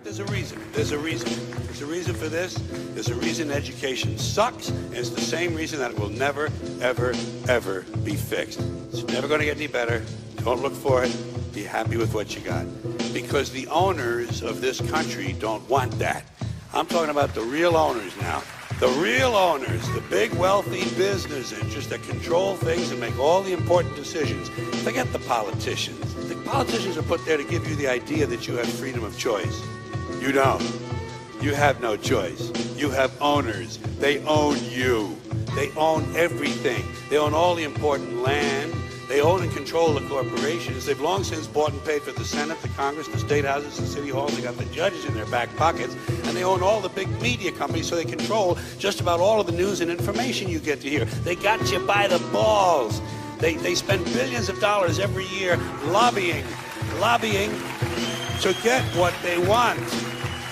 there's a reason. There's a reason. There's a reason for this. There's a reason education sucks, and it's the same reason that it will never, ever, ever be fixed. It's never going to get any better. Don't look for it. Be happy with what you got. Because the owners of this country don't want that. I'm talking about the real owners now. The real owners, the big wealthy business interests that control things and make all the important decisions. Forget the politicians. The politicians are put there to give you the idea that you have freedom of choice. You don't. You have no choice. You have owners. They own you. They own everything. They own all the important land. They own and control the corporations. They've long since bought and paid for the Senate, the Congress, the state houses, the city halls. They got the judges in their back pockets. And they own all the big media companies, so they control just about all of the news and information you get to hear. They got you by the balls. They spend billions of dollars every year lobbying to get what they want.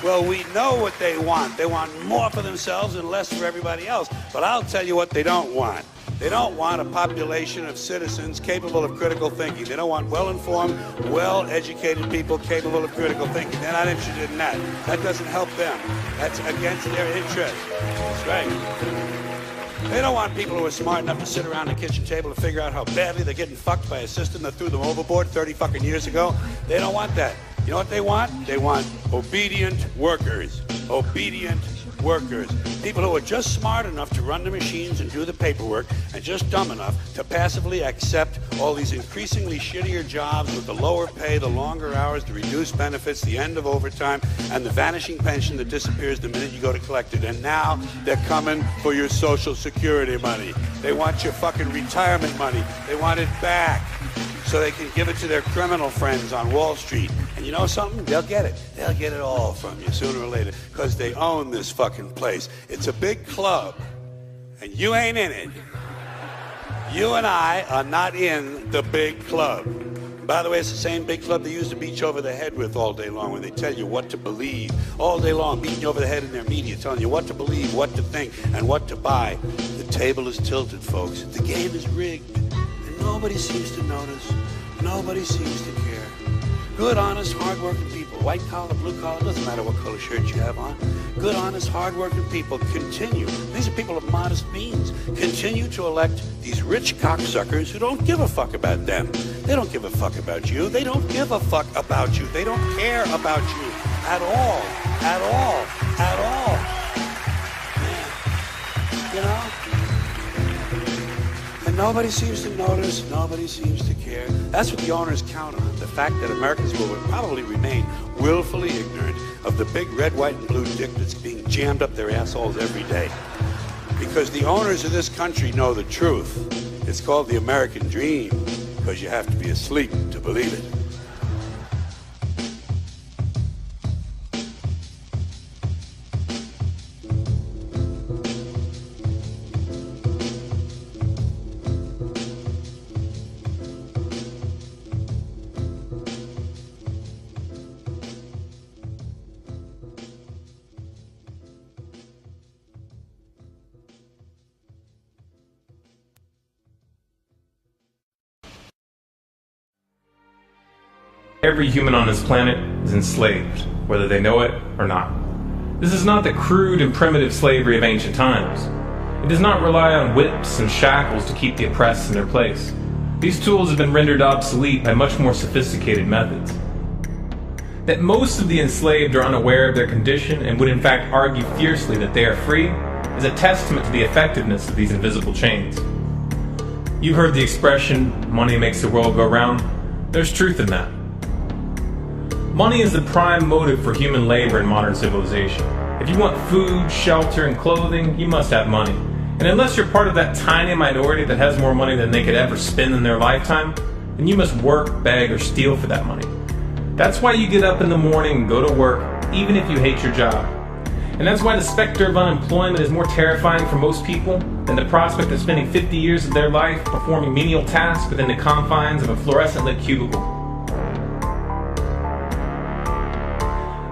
Well, we know what they want. They want more for themselves and less for everybody else. But I'll tell you what they don't want. They don't want a population of citizens capable of critical thinking. They don't want well-informed, well-educated people capable of critical thinking. They're not interested in that. That doesn't help them. That's against their interest. That's right. They don't want people who are smart enough to sit around the kitchen table to figure out how badly they're getting fucked by a system that threw them overboard 30 fucking years ago. They don't want that. You know what they want? They want obedient workers. Obedient workers. People who are just smart enough to run the machines and do the paperwork and just dumb enough to passively accept all these increasingly shittier jobs with the lower pay, the longer hours, the reduced benefits, the end of overtime, and the vanishing pension that disappears the minute you go to collect it. And now they're coming for your Social Security money. They want your fucking retirement money. They want it back so they can give it to their criminal friends on Wall Street. And you know something? They'll get it. They'll get it all from you sooner or later because they own this fucking place. It's a big club, and you ain't in it. You and I are not in the big club. By the way, it's the same big club they used to beat you over the head with all day long when they tell you what to believe. All day long, beating you over the head in their media, telling you what to believe, what to think, and what to buy. The table is tilted, folks. The game is rigged. And nobody seems to notice. Nobody seems to care. Good, honest, hard-working people, white collar, blue collar, doesn't matter what color shirt you have on. Good, honest, hard-working people continue. These are people of modest means. Continue to elect these rich cocksuckers who don't give a fuck about them. They don't give a fuck about you. They don't give a fuck about you. They don't care about you at all. At all. At all. Man. You know? And nobody seems to notice. Nobody seems to care. That's what the owners count on. The fact that Americans will probably remain willfully ignorant of the big red, white, and blue dick that's being jammed up their assholes every day. Because the owners of this country know the truth. It's called the American dream, because you have to be asleep to believe it. Every human on this planet is enslaved, whether they know it or not. This is not the crude and primitive slavery of ancient times. It does not rely on whips and shackles to keep the oppressed in their place. These tools have been rendered obsolete by much more sophisticated methods. That most of the enslaved are unaware of their condition and would in fact argue fiercely that they are free is a testament to the effectiveness of these invisible chains. You've heard the expression, money makes the world go round. There's truth in that. Money is the prime motive for human labor in modern civilization. If you want food, shelter, and clothing, you must have money. And unless you're part of that tiny minority that has more money than they could ever spend in their lifetime, then you must work, beg, or steal for that money. That's why you get up in the morning and go to work, even if you hate your job. And that's why the specter of unemployment is more terrifying for most people than the prospect of spending 50 years of their life performing menial tasks within the confines of a fluorescent-lit cubicle.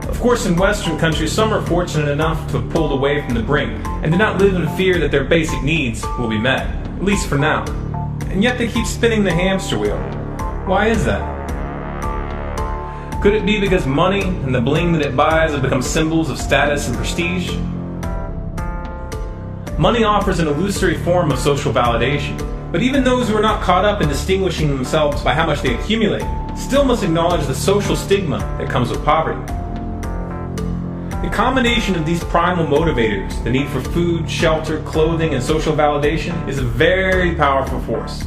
Of course, in Western countries, some are fortunate enough to have pulled away from the brink and do not live in fear that their basic needs will be met, at least for now. And yet they keep spinning the hamster wheel. Why is that? Could it be because money and the bling that it buys have become symbols of status and prestige? Money offers an illusory form of social validation, but even those who are not caught up in distinguishing themselves by how much they accumulate still must acknowledge the social stigma that comes with poverty. The combination of these primal motivators, the need for food, shelter, clothing, and social validation, is a very powerful force.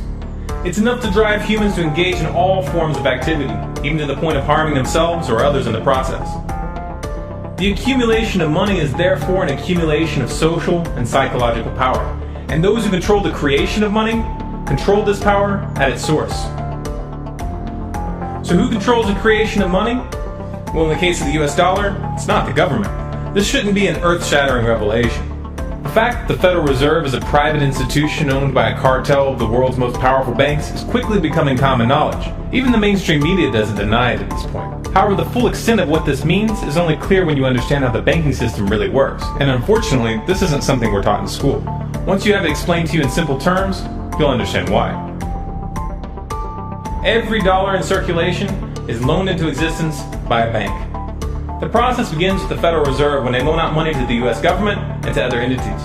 It's enough to drive humans to engage in all forms of activity, even to the point of harming themselves or others in the process. The accumulation of money is therefore an accumulation of social and psychological power, and those who control the creation of money control this power at its source. So who controls the creation of money? Well, in the case of the US dollar, it's not the government. This shouldn't be an earth-shattering revelation. The fact that the Federal Reserve is a private institution owned by a cartel of the world's most powerful banks is quickly becoming common knowledge. Even the mainstream media doesn't deny it at this point. However, the full extent of what this means is only clear when you understand how the banking system really works. And unfortunately, this isn't something we're taught in school. Once you have it explained to you in simple terms, you'll understand why. Every dollar in circulation is loaned into existence by a bank. The process begins with the Federal Reserve when they loan out money to the US government and to other entities.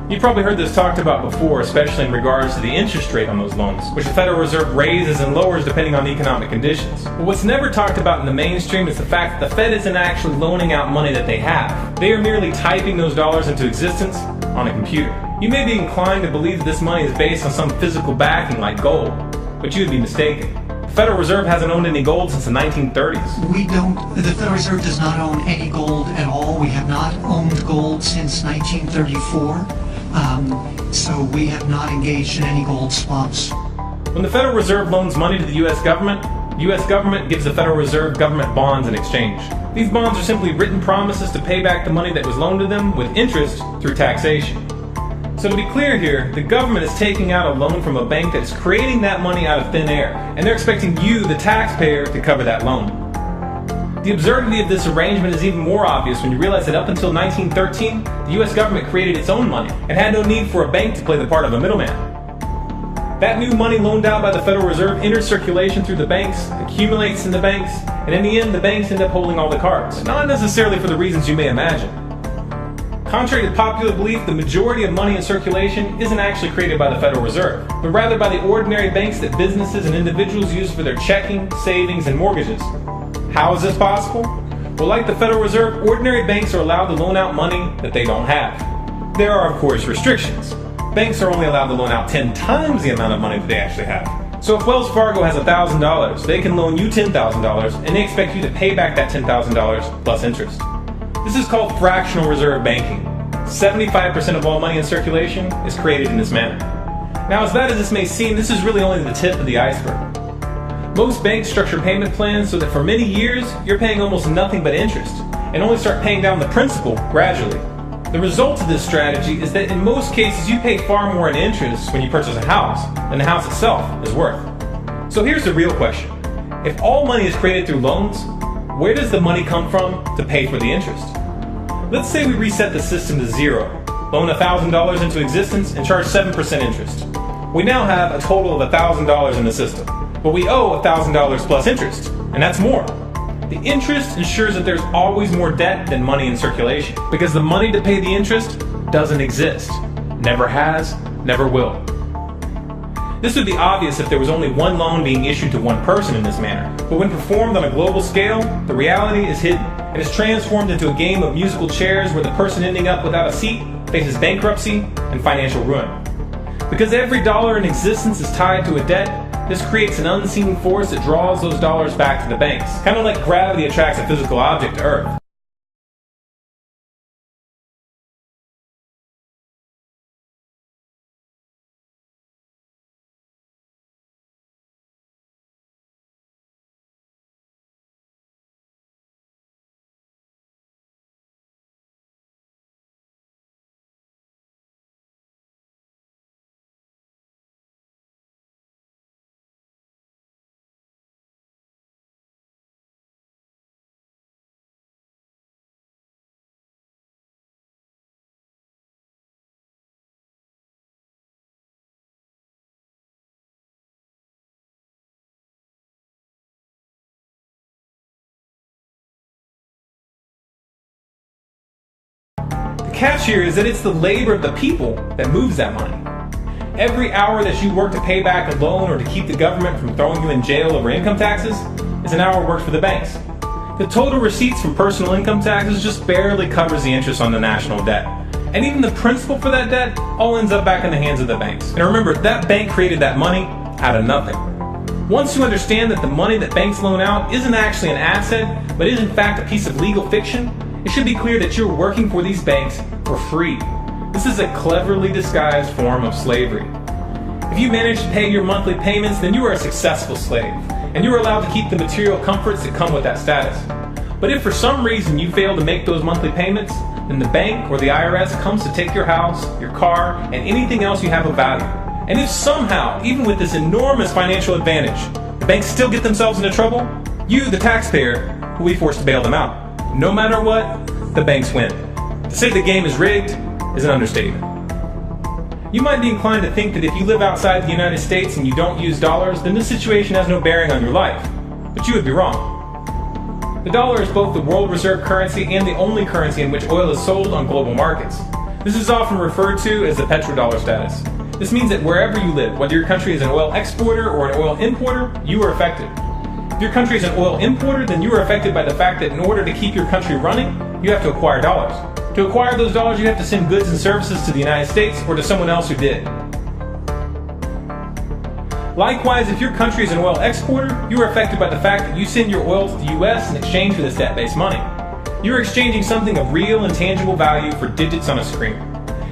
You've probably heard this talked about before, especially in regards to the interest rate on those loans, which the Federal Reserve raises and lowers depending on economic conditions. But what's never talked about in the mainstream is the fact that the Fed isn't actually loaning out money that they have. They are merely typing those dollars into existence on a computer. You may be inclined to believe that this money is based on some physical backing like gold, but you would be mistaken. The Federal Reserve hasn't owned any gold since the 1930s. The Federal Reserve does not own any gold at all. We have not owned gold since 1934. So we have not engaged in any gold swaps. When the Federal Reserve loans money to the US government gives the Federal Reserve government bonds in exchange. These bonds are simply written promises to pay back the money that was loaned to them with interest through taxation. So to be clear here, the government is taking out a loan from a bank that is creating that money out of thin air, and they're expecting you, the taxpayer, to cover that loan. The absurdity of this arrangement is even more obvious when you realize that up until 1913, the US government created its own money and had no need for a bank to play the part of a middleman. That new money loaned out by the Federal Reserve enters circulation through the banks, accumulates in the banks, and in the end the banks end up holding all the cards, not necessarily for the reasons you may imagine. Contrary to popular belief, the majority of money in circulation isn't actually created by the Federal Reserve, but rather by the ordinary banks that businesses and individuals use for their checking, savings, and mortgages. How is this possible? Well, like the Federal Reserve, ordinary banks are allowed to loan out money that they don't have. There are, of course, restrictions. Banks are only allowed to loan out 10 times the amount of money that they actually have. So if Wells Fargo has $1,000, they can loan you $10,000, and they expect you to pay back that $10,000 plus interest. This is called fractional reserve banking. 75% of all money in circulation is created in this manner. Now, as bad as this may seem, this is really only the tip of the iceberg. Most banks structure payment plans so that for many years, you're paying almost nothing but interest, and only start paying down the principal gradually. The result of this strategy is that in most cases, you pay far more in interest when you purchase a house than the house itself is worth. So here's the real question. If all money is created through loans, where does the money come from to pay for the interest? Let's say we reset the system to zero, loan $1,000 into existence, and charge 7% interest. We now have a total of $1,000 in the system, but we owe $1,000 plus interest, and that's more. The interest ensures that there's always more debt than money in circulation, because the money to pay the interest doesn't exist. Never has, never will. This would be obvious if there was only one loan being issued to one person in this manner, but when performed on a global scale, the reality is hidden and is transformed into a game of musical chairs where the person ending up without a seat faces bankruptcy and financial ruin. Because every dollar in existence is tied to a debt, this creates an unseen force that draws those dollars back to the banks, kind of like gravity attracts a physical object to Earth. catch here is that it's the labor of the people that moves that money. Every hour that you work to pay back a loan or to keep the government from throwing you in jail over income taxes is an hour worked for the banks. The total receipts from personal income taxes just barely covers the interest on the national debt. And even the principal for that debt all ends up back in the hands of the banks. And remember, that bank created that money out of nothing. Once you understand that the money that banks loan out isn't actually an asset, but is in fact a piece of legal fiction, it should be clear that you're working for these banks for free. This is a cleverly disguised form of slavery. If you manage to pay your monthly payments, then you are a successful slave, and you are allowed to keep the material comforts that come with that status. But if for some reason you fail to make those monthly payments, then the bank or the IRS comes to take your house, your car, and anything else you have of value. And if somehow, even with this enormous financial advantage, the banks still get themselves into trouble, you, the taxpayer, will be forced to bail them out. No matter what, the banks win. To say the game is rigged is an understatement. You might be inclined to think that if you live outside the United States and you don't use dollars, then this situation has no bearing on your life. But you would be wrong. The dollar is both the world reserve currency and the only currency in which oil is sold on global markets. This is often referred to as the petrodollar status. This means that wherever you live, whether your country is an oil exporter or an oil importer, you are affected. If your country is an oil importer, then you are affected by the fact that in order to keep your country running, you have to acquire dollars. To acquire those dollars, you have to send goods and services to the United States or to someone else who did. Likewise, if your country is an oil exporter, you are affected by the fact that you send your oil to the U.S. in exchange for this debt-based money. You are exchanging something of real and tangible value for digits on a screen.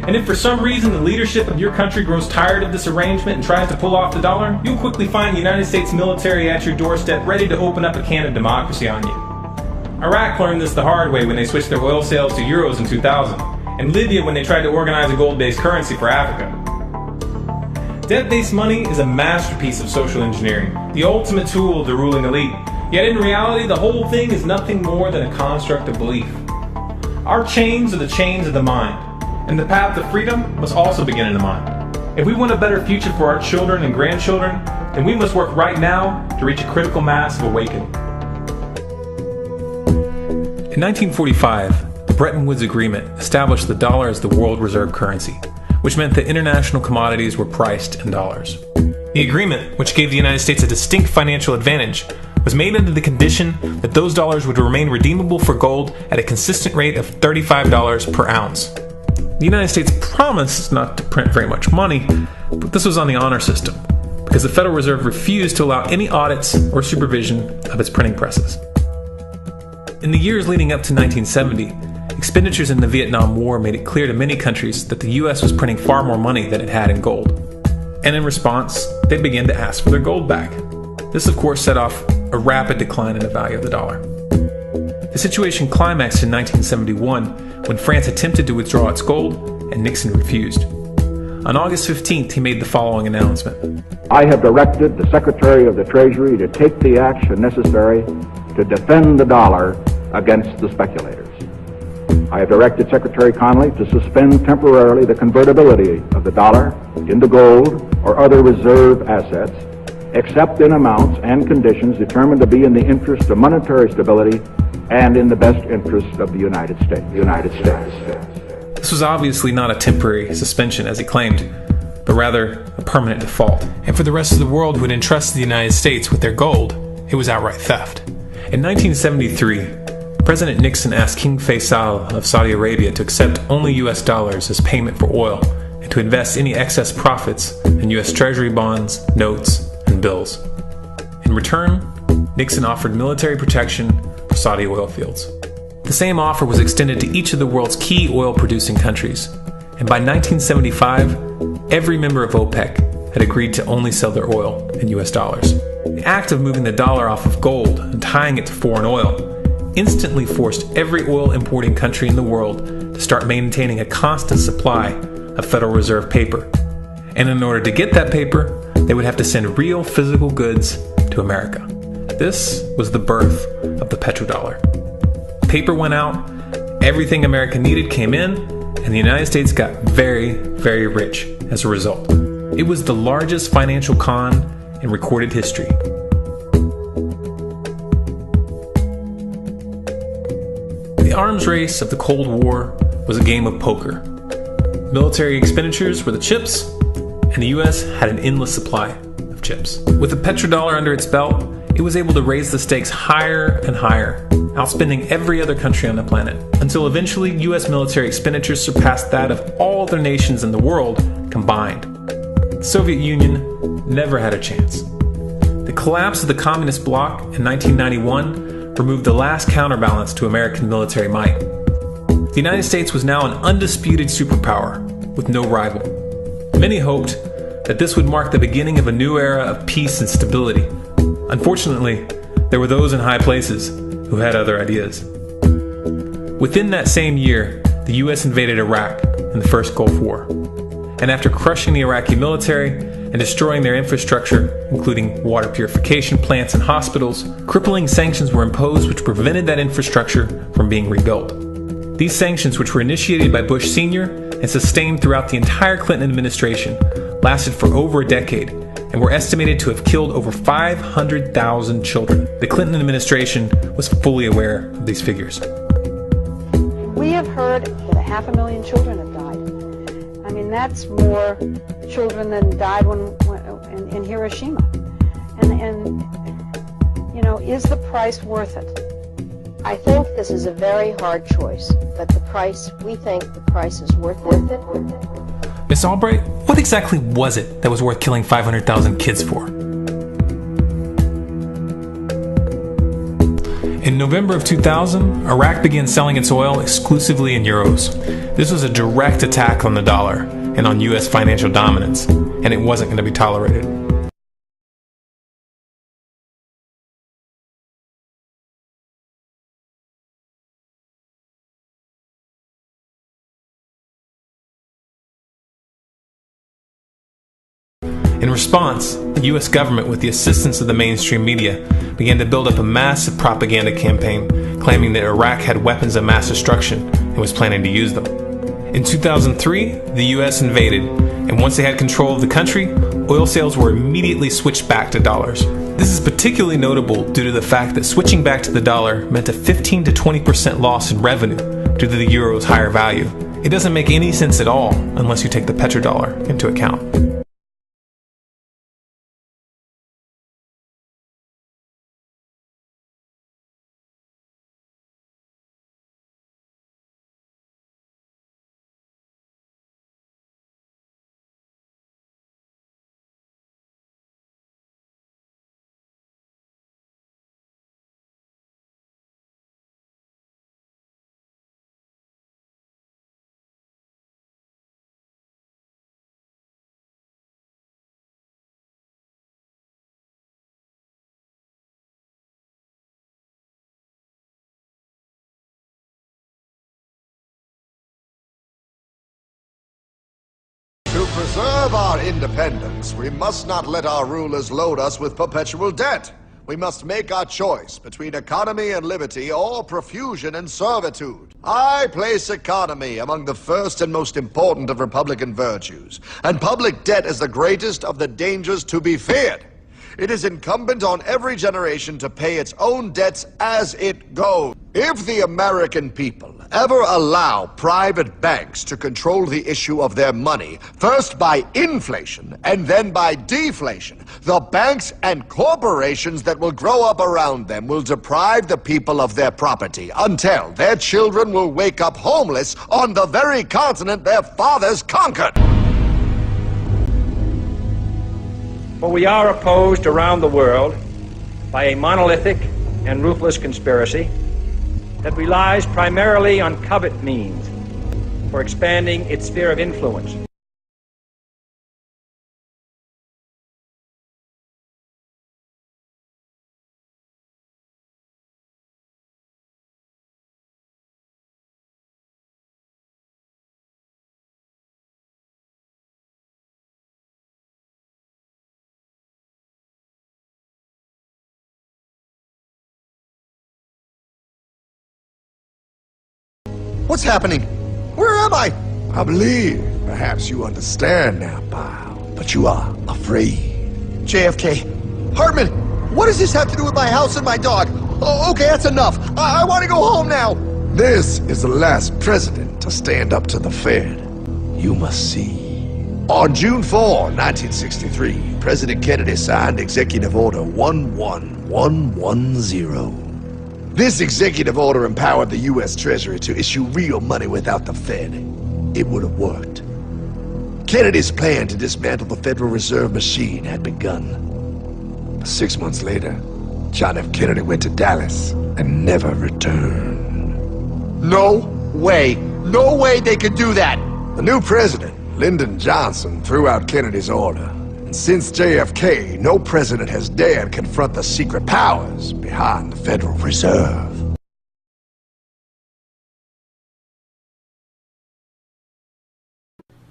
And if for some reason the leadership of your country grows tired of this arrangement and tries to pull off the dollar, you'll quickly find the United States military at your doorstep ready to open up a can of democracy on you. Iraq learned this the hard way when they switched their oil sales to euros in 2000, and Libya when they tried to organize a gold-based currency for Africa. Debt-based money is a masterpiece of social engineering, the ultimate tool of the ruling elite. Yet in reality, the whole thing is nothing more than a construct of belief. Our chains are the chains of the mind, and the path to freedom must also begin in the mind. If we want a better future for our children and grandchildren, then we must work right now to reach a critical mass of awakening. In 1945, the Bretton Woods Agreement established the dollar as the world reserve currency, which meant that international commodities were priced in dollars. The agreement, which gave the United States a distinct financial advantage, was made under the condition that those dollars would remain redeemable for gold at a consistent rate of $35 per ounce. The United States promised not to print very much money, but this was on the honor system, because the Federal Reserve refused to allow any audits or supervision of its printing presses. In the years leading up to 1970, expenditures in the Vietnam War made it clear to many countries that the US was printing far more money than it had in gold. And in response, they began to ask for their gold back. This of course set off a rapid decline in the value of the dollar. The situation climaxed in 1971 when France attempted to withdraw its gold and Nixon refused. On August 15th, he made the following announcement. I have directed the Secretary of the Treasury to take the action necessary to defend the dollar against the speculators. I have directed Secretary Connally to suspend temporarily the convertibility of the dollar into gold or other reserve assets, except in amounts and conditions determined to be in the interest of monetary stability and in the best interest of the United States. This was obviously not a temporary suspension, as he claimed, but rather a permanent default. And for the rest of the world who had entrusted the United States with their gold, it was outright theft. In 1973, President Nixon asked King Faisal of Saudi Arabia to accept only US dollars as payment for oil and to invest any excess profits in US Treasury bonds, notes, and bills. In return, Nixon offered military protection for Saudi oil fields. The same offer was extended to each of the world's key oil-producing countries, and by 1975, every member of OPEC had agreed to only sell their oil in US dollars. The act of moving the dollar off of gold and tying it to foreign oil instantly forced every oil-importing country in the world to start maintaining a constant supply of Federal Reserve paper. And in order to get that paper, they would have to send real physical goods to America. This was the birth of the petrodollar. Paper went out, everything America needed came in, and the United States got very, very rich as a result. It was the largest financial con in recorded history. The arms race of the Cold War was a game of poker. Military expenditures were the chips, and the US had an endless supply of chips. With the petrodollar under its belt, it was able to raise the stakes higher and higher, outspending every other country on the planet, until eventually US military expenditures surpassed that of all other nations in the world combined. The Soviet Union never had a chance. The collapse of the communist bloc in 1991 removed the last counterbalance to American military might. The United States was now an undisputed superpower with no rival. Many hoped that this would mark the beginning of a new era of peace and stability. Unfortunately, there were those in high places who had other ideas. Within that same year, the US invaded Iraq in the first Gulf War. And after crushing the Iraqi military and destroying their infrastructure, including water purification plants and hospitals, crippling sanctions were imposed which prevented that infrastructure from being rebuilt. These sanctions, which were initiated by Bush Sr. and sustained throughout the entire Clinton administration, lasted for over a decade and were estimated to have killed over 500,000 children. The Clinton administration was fully aware of these figures. We have heard that 500,000 children have died. I mean, that's more children than died in Hiroshima. And you know, is the price worth it? I think this is a very hard choice, but we think the price is worth it. Miss Albright, what exactly was it that was worth killing 500,000 kids for? In November of 2000, Iraq began selling its oil exclusively in euros. This was a direct attack on the dollar and on US financial dominance, and it wasn't going to be tolerated. In response, the US government, with the assistance of the mainstream media, began to build up a massive propaganda campaign claiming that Iraq had weapons of mass destruction and was planning to use them. In 2003, the US invaded, and once they had control of the country, oil sales were immediately switched back to dollars. This is particularly notable due to the fact that switching back to the dollar meant a 15 to 20% loss in revenue due to the euro's higher value. It doesn't make any sense at all unless you take the petrodollar into account. To preserve our independence, we must not let our rulers load us with perpetual debt. We must make our choice between economy and liberty or profusion and servitude. I place economy among the first and most important of republican virtues, and public debt is the greatest of the dangers to be feared. It is incumbent on every generation to pay its own debts as it goes. If the American people ever allow private banks to control the issue of their money, first by inflation and then by deflation, the banks and corporations that will grow up around them will deprive the people of their property until their children will wake up homeless on the very continent their fathers conquered. For we are opposed around the world by a monolithic and ruthless conspiracy that relies primarily on covert means for expanding its sphere of influence. What's happening? Where am I? I believe perhaps you understand now, pal, but you are afraid. JFK. Hartman, what does this have to do with my house and my dog? Oh, okay, that's enough. I want to go home now. This is the last president to stand up to the Fed. You must see. On June 4, 1963, President Kennedy signed Executive Order 11110. This executive order empowered the U.S. Treasury to issue real money without the Fed. It would have worked. Kennedy's plan to dismantle the Federal Reserve machine had begun. 6 months later, John F. Kennedy went to Dallas and never returned. No way they could do that! The new president, Lyndon Johnson, threw out Kennedy's order. And since JFK, no president has dared confront the secret powers behind the Federal Reserve.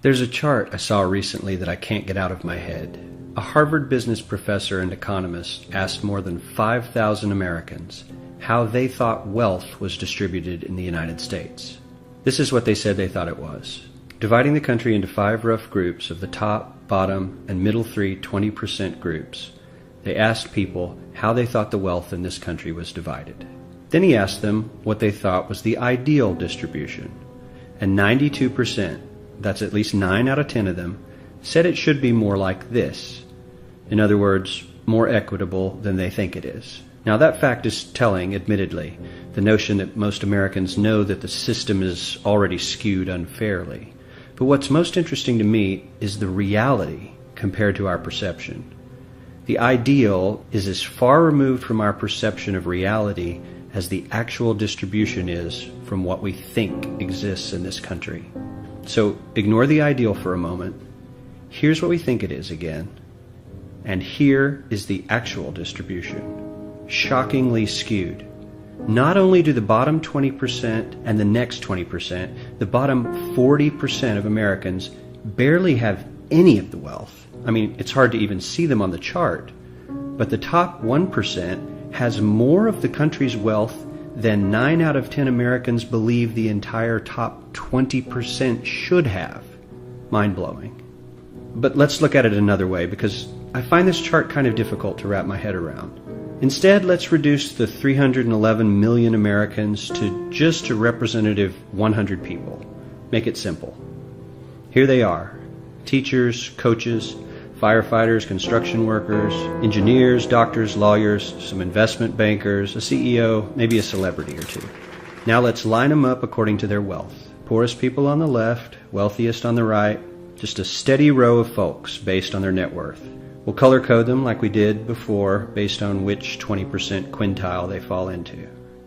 There's a chart I saw recently that I can't get out of my head. A Harvard business professor and economist asked more than 5,000 Americans how they thought wealth was distributed in the United States. This is what they said they thought it was. Dividing the country into 5 rough groups of the top, bottom, and middle 3 20% groups, they asked people how they thought the wealth in this country was divided. Then he asked them what they thought was the ideal distribution. And 92%, that's at least 9 out of 10 of them, said it should be more like this. In other words, more equitable than they think it is. Now that fact is telling, admittedly, the notion that most Americans know that the system is already skewed unfairly. But what's most interesting to me is the reality compared to our perception. The ideal is as far removed from our perception of reality as the actual distribution is from what we think exists in this country. So ignore the ideal for a moment. Here's what we think it is again. And here is the actual distribution. Shockingly skewed. Not only do the bottom 20% and the next 20%, the bottom 40% of Americans barely have any of the wealth. I mean, it's hard to even see them on the chart. But the top 1% has more of the country's wealth than 9 out of 10 Americans believe the entire top 20% should have. Mind-blowing. But let's look at it another way, because I find this chart kind of difficult to wrap my head around. Instead, let's reduce the 311 million Americans to just a representative 100 people. Make it simple. Here they are. Teachers, coaches, firefighters, construction workers, engineers, doctors, lawyers, some investment bankers, a CEO, maybe a celebrity or two. Now let's line them up according to their wealth. Poorest people on the left, wealthiest on the right, just a steady row of folks based on their net worth. We'll color code them like we did before based on which 20% quintile they fall into.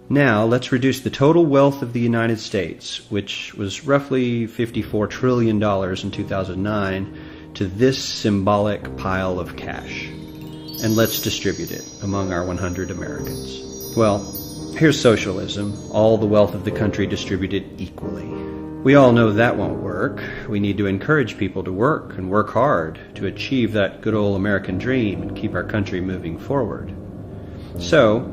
Now let's reduce the total wealth of the United States, which was roughly $54 trillion in 2009, to this symbolic pile of cash. And let's distribute it among our 100 Americans. Well, here's socialism, all the wealth of the country distributed equally. We all know that won't work. We need to encourage people to work and work hard to achieve that good old American dream and keep our country moving forward. So,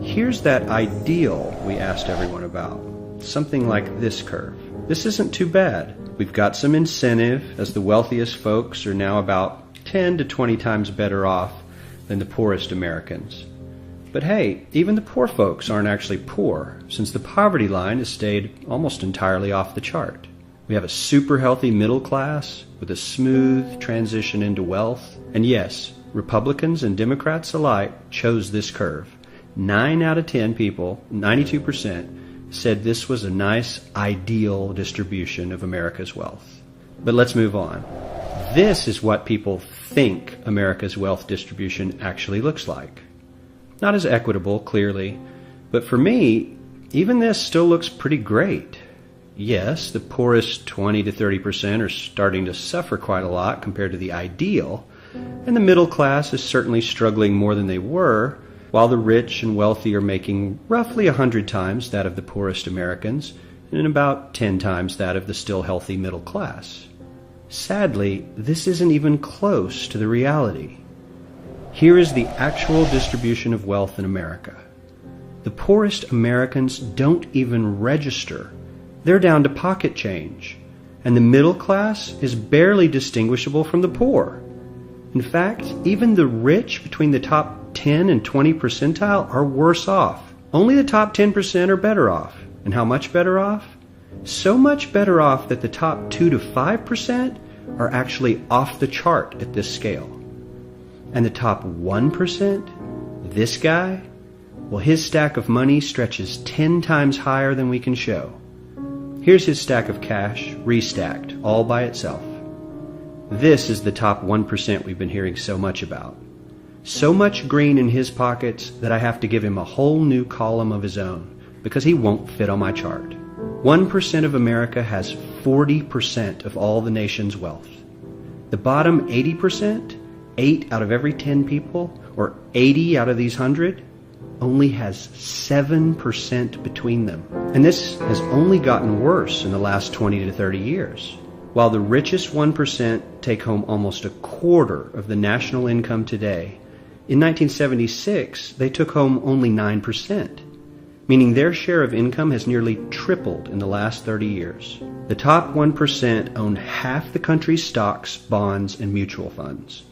here's that ideal we asked everyone about. Something like this curve. This isn't too bad. We've got some incentive, as the wealthiest folks are now about 10 to 20 times better off than the poorest Americans. But hey, even the poor folks aren't actually poor, since the poverty line has stayed almost entirely off the chart. We have a super healthy middle class with a smooth transition into wealth. And yes, Republicans and Democrats alike chose this curve. 9 out of 10 people, 92%, said this was a nice, ideal distribution of America's wealth. But let's move on. This is what people think America's wealth distribution actually looks like. Not as equitable, clearly, but for me, even this still looks pretty great. Yes, the poorest 20 to 30% are starting to suffer quite a lot compared to the ideal, and the middle class is certainly struggling more than they were, while the rich and wealthy are making roughly 100 times that of the poorest Americans, and about 10 times that of the still healthy middle class. Sadly, this isn't even close to the reality. Here is the actual distribution of wealth in America. The poorest Americans don't even register. They're down to pocket change, and the middle class is barely distinguishable from the poor. In fact, even the rich between the top 10 and 20 percentile are worse off. Only the top 10% are better off, And how much better off? So much better off that the top 2 to 5% are actually off the chart at this scale. And the top 1%, this guy, well, his stack of money stretches 10 times higher than we can show. Here's his stack of cash, restacked, all by itself. This is the top 1% we've been hearing so much about. So much green in his pockets that I have to give him a whole new column of his own, because he won't fit on my chart. 1% of America has 40% of all the nation's wealth. The bottom 80%, 8 out of every 10 people, or 80 out of these 100, only has 7% between them. And this has only gotten worse in the last 20 to 30 years. While the richest 1% take home almost a quarter of the national income today, in 1976 they took home only 9%, meaning their share of income has nearly tripled in the last 30 years. The top 1% own half the country's stocks, bonds, and mutual funds.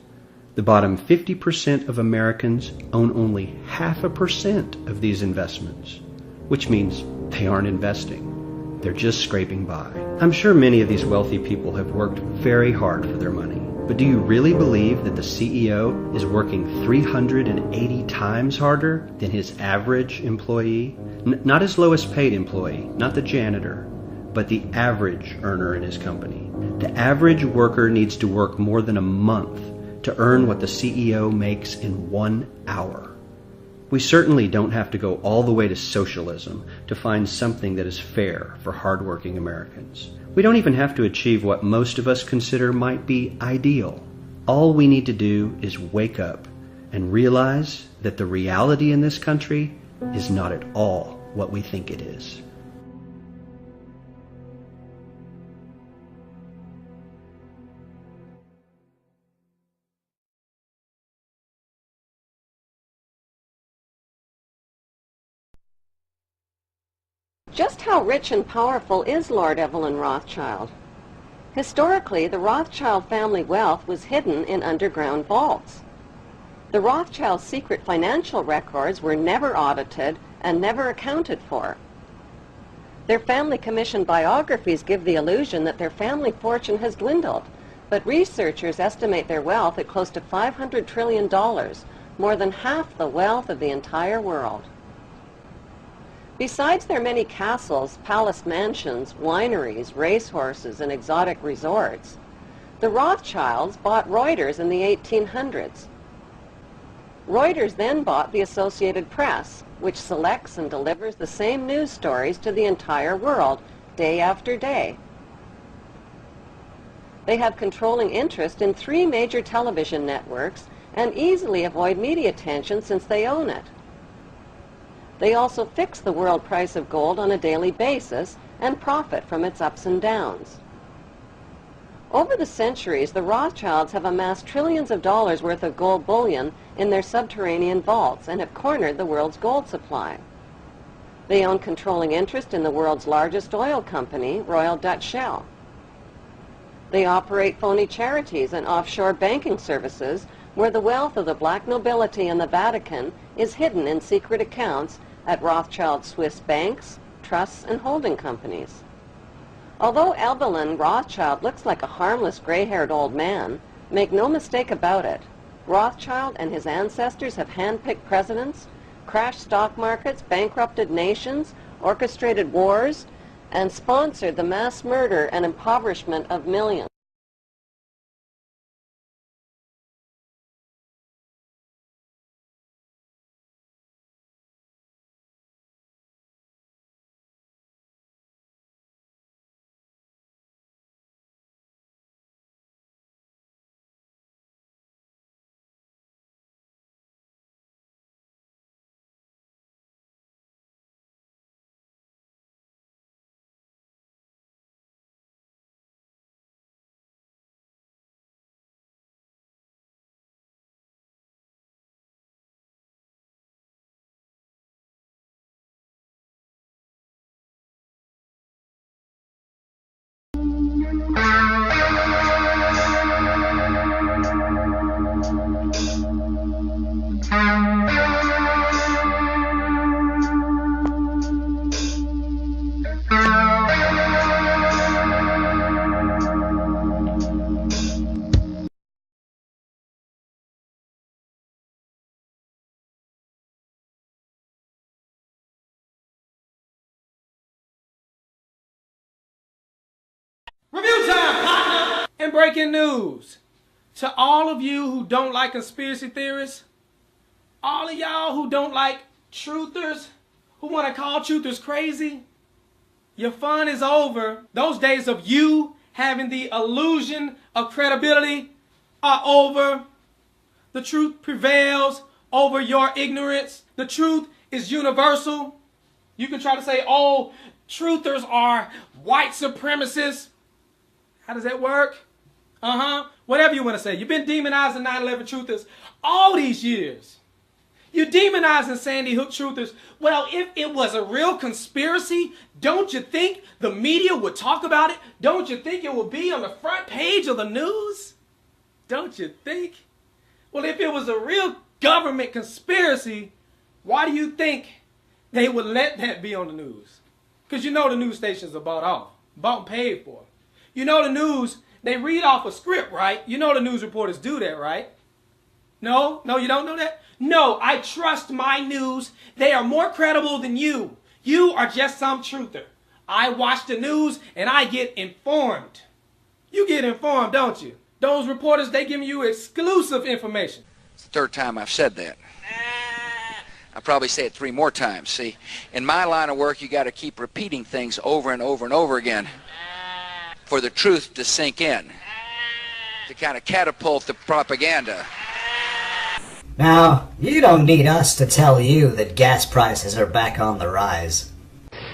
The bottom 50% of Americans own only 0.5% of these investments, which means they aren't investing. They're just scraping by. I'm sure many of these wealthy people have worked very hard for their money. But do you really believe that the CEO is working 380 times harder than his average employee? Not his lowest paid employee, not the janitor, but the average earner in his company. The average worker needs to work more than a month to earn what the CEO makes in 1 hour. We certainly don't have to go all the way to socialism to find something that is fair for hardworking Americans. We don't even have to achieve what most of us consider might be ideal. All we need to do is wake up and realize that the reality in this country is not at all what we think it is. Just how rich and powerful is Lord Evelyn Rothschild? Historically, the Rothschild family wealth was hidden in underground vaults. The Rothschilds' secret financial records were never audited and never accounted for. Their family commissioned biographies give the illusion that their family fortune has dwindled, but researchers estimate their wealth at close to $500 trillion, more than half the wealth of the entire world. Besides their many castles, palace mansions, wineries, racehorses, and exotic resorts, the Rothschilds bought Reuters in the 1800s. Reuters then bought the Associated Press, which selects and delivers the same news stories to the entire world, day after day. They have controlling interest in 3 major television networks and easily avoid media attention since they own it. They also fix the world price of gold on a daily basis and profit from its ups and downs. Over the centuries, the Rothschilds have amassed trillions of dollars worth of gold bullion in their subterranean vaults and have cornered the world's gold supply. They own controlling interest in the world's largest oil company, Royal Dutch Shell. They operate phony charities and offshore banking services where the wealth of the black nobility and the Vatican is hidden in secret accounts at Rothschild Swiss banks, trusts, and holding companies. Although Evelyn Rothschild looks like a harmless gray-haired old man, make no mistake about it, Rothschild and his ancestors have handpicked presidents, crashed stock markets, bankrupted nations, orchestrated wars, and sponsored the mass murder and impoverishment of millions. breaking news to all of you who don't like conspiracy theorists, all of y'all who don't like truthers, who want to call truthers crazy. Your fun is over. Those days of you having the illusion of credibility are over. The truth prevails over your ignorance. The truth is universal. You can try to say, oh, truthers are white supremacists. How does that work? Whatever you want to say. You've been demonizing 9/11 truthers all these years. You're demonizing Sandy Hook truthers. Well, if it was a real conspiracy, don't you think the media would talk about it? Don't you think it would be on the front page of the news? Don't you think? Well, if it was a real government conspiracy, why do you think they would let that be on the news? Because you know the news stations are bought and paid for. You know the news, they read off a script, right? You know the news reporters do that, right? No, you don't know that? No, I trust my news. They are more credible than you. You are just some truther. I watch the news and I get informed. You get informed, don't you? Those reporters, they give you exclusive information. It's the third time I've said that. I'll probably say it 3 more times. See, in my line of work, you got to keep repeating things over and over and over again for the truth to sink in, to kind of catapult the propaganda. Now, you don't need us to tell you that gas prices are back on the rise.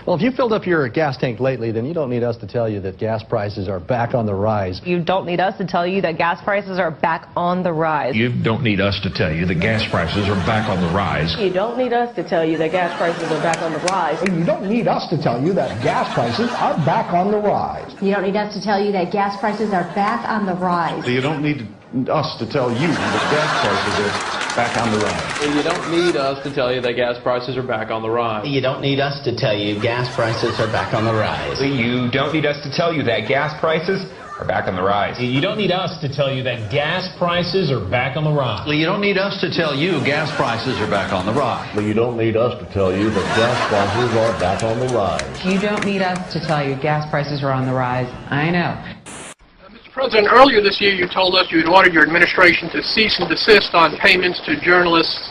Well, if you filled up your gas tank lately, then you don't need us to tell you that gas prices are back on the rise. You don't need us to tell you that gas prices are back on the rise. You don't need us to tell you that gas prices are back on the rise. You don't need us to tell you that gas prices are back on the rise. You don't need us to tell you that gas prices are back on the rise. You don't need us to tell you that gas prices are back on the rise. You don't need us to tell you that gas prices are back on the rise. You don't need us to tell you that gas prices are back on the rise. You don't need us to tell you gas prices are back on the rise. You don't need us to tell you that gas prices are back on the rise. You don't need us to tell you that gas prices are back on the rise. You don't need us to tell you gas prices are back on the rise. You don't need us to tell you that gas prices are back on the rise. You don't need us to tell you gas prices are on the rise. I know. President, earlier this year you told us you had ordered your administration to cease and desist on payments to journalists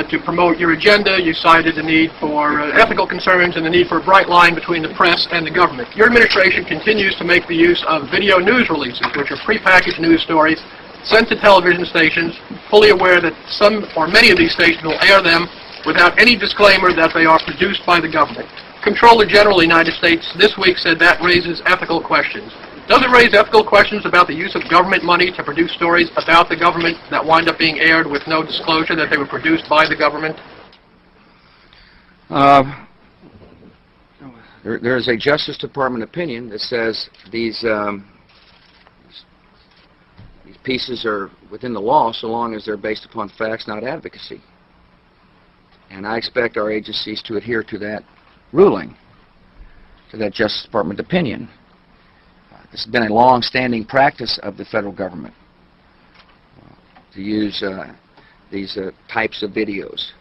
to promote your agenda. You cited the need for ethical concerns and the need for a bright line between the press and the government. Your administration continues to make the use of video news releases, which are prepackaged news stories sent to television stations, fully aware that some or many of these stations will air them without any disclaimer that they are produced by the government. Comptroller General of the United States this week said that raises ethical questions. Does it raise ethical questions about the use of government money to produce stories about the government that wind up being aired with no disclosure that they were produced by the government? There is a Justice Department opinion that says these pieces are within the law so long as they're based upon facts, not advocacy. And I expect our agencies to adhere to that ruling, to that Justice Department opinion. This has been a long-standing practice of the federal government to use these types of videos.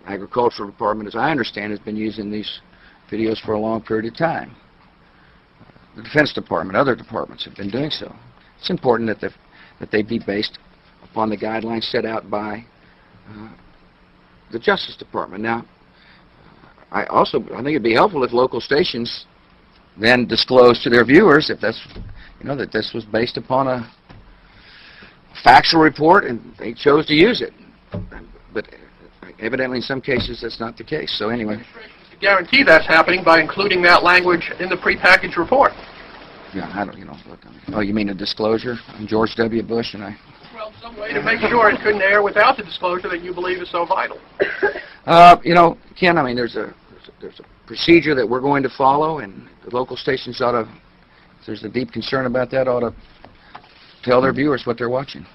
Agricultural Department, as I understand, has been using these videos for a long period of time. The Defense Department, other departments have been doing so. It's important that they be based upon the guidelines set out by the Justice Department. Now, I think it'd be helpful if local stations then disclose to their viewers if that's, that this was based upon a factual report and they chose to use it. But evidently in some cases that's not the case. So anyway. To guarantee that's happening by including that language in the prepackaged report. Yeah, I don't, oh, you mean a disclosure? I'm George W. Bush and I. Well, some way to make sure it couldn't air without the disclosure that you believe is so vital. Ken, I mean, there's a procedure that we're going to follow, and the local stations ought to, if there's a deep concern about that, ought to tell their viewers what they're watching.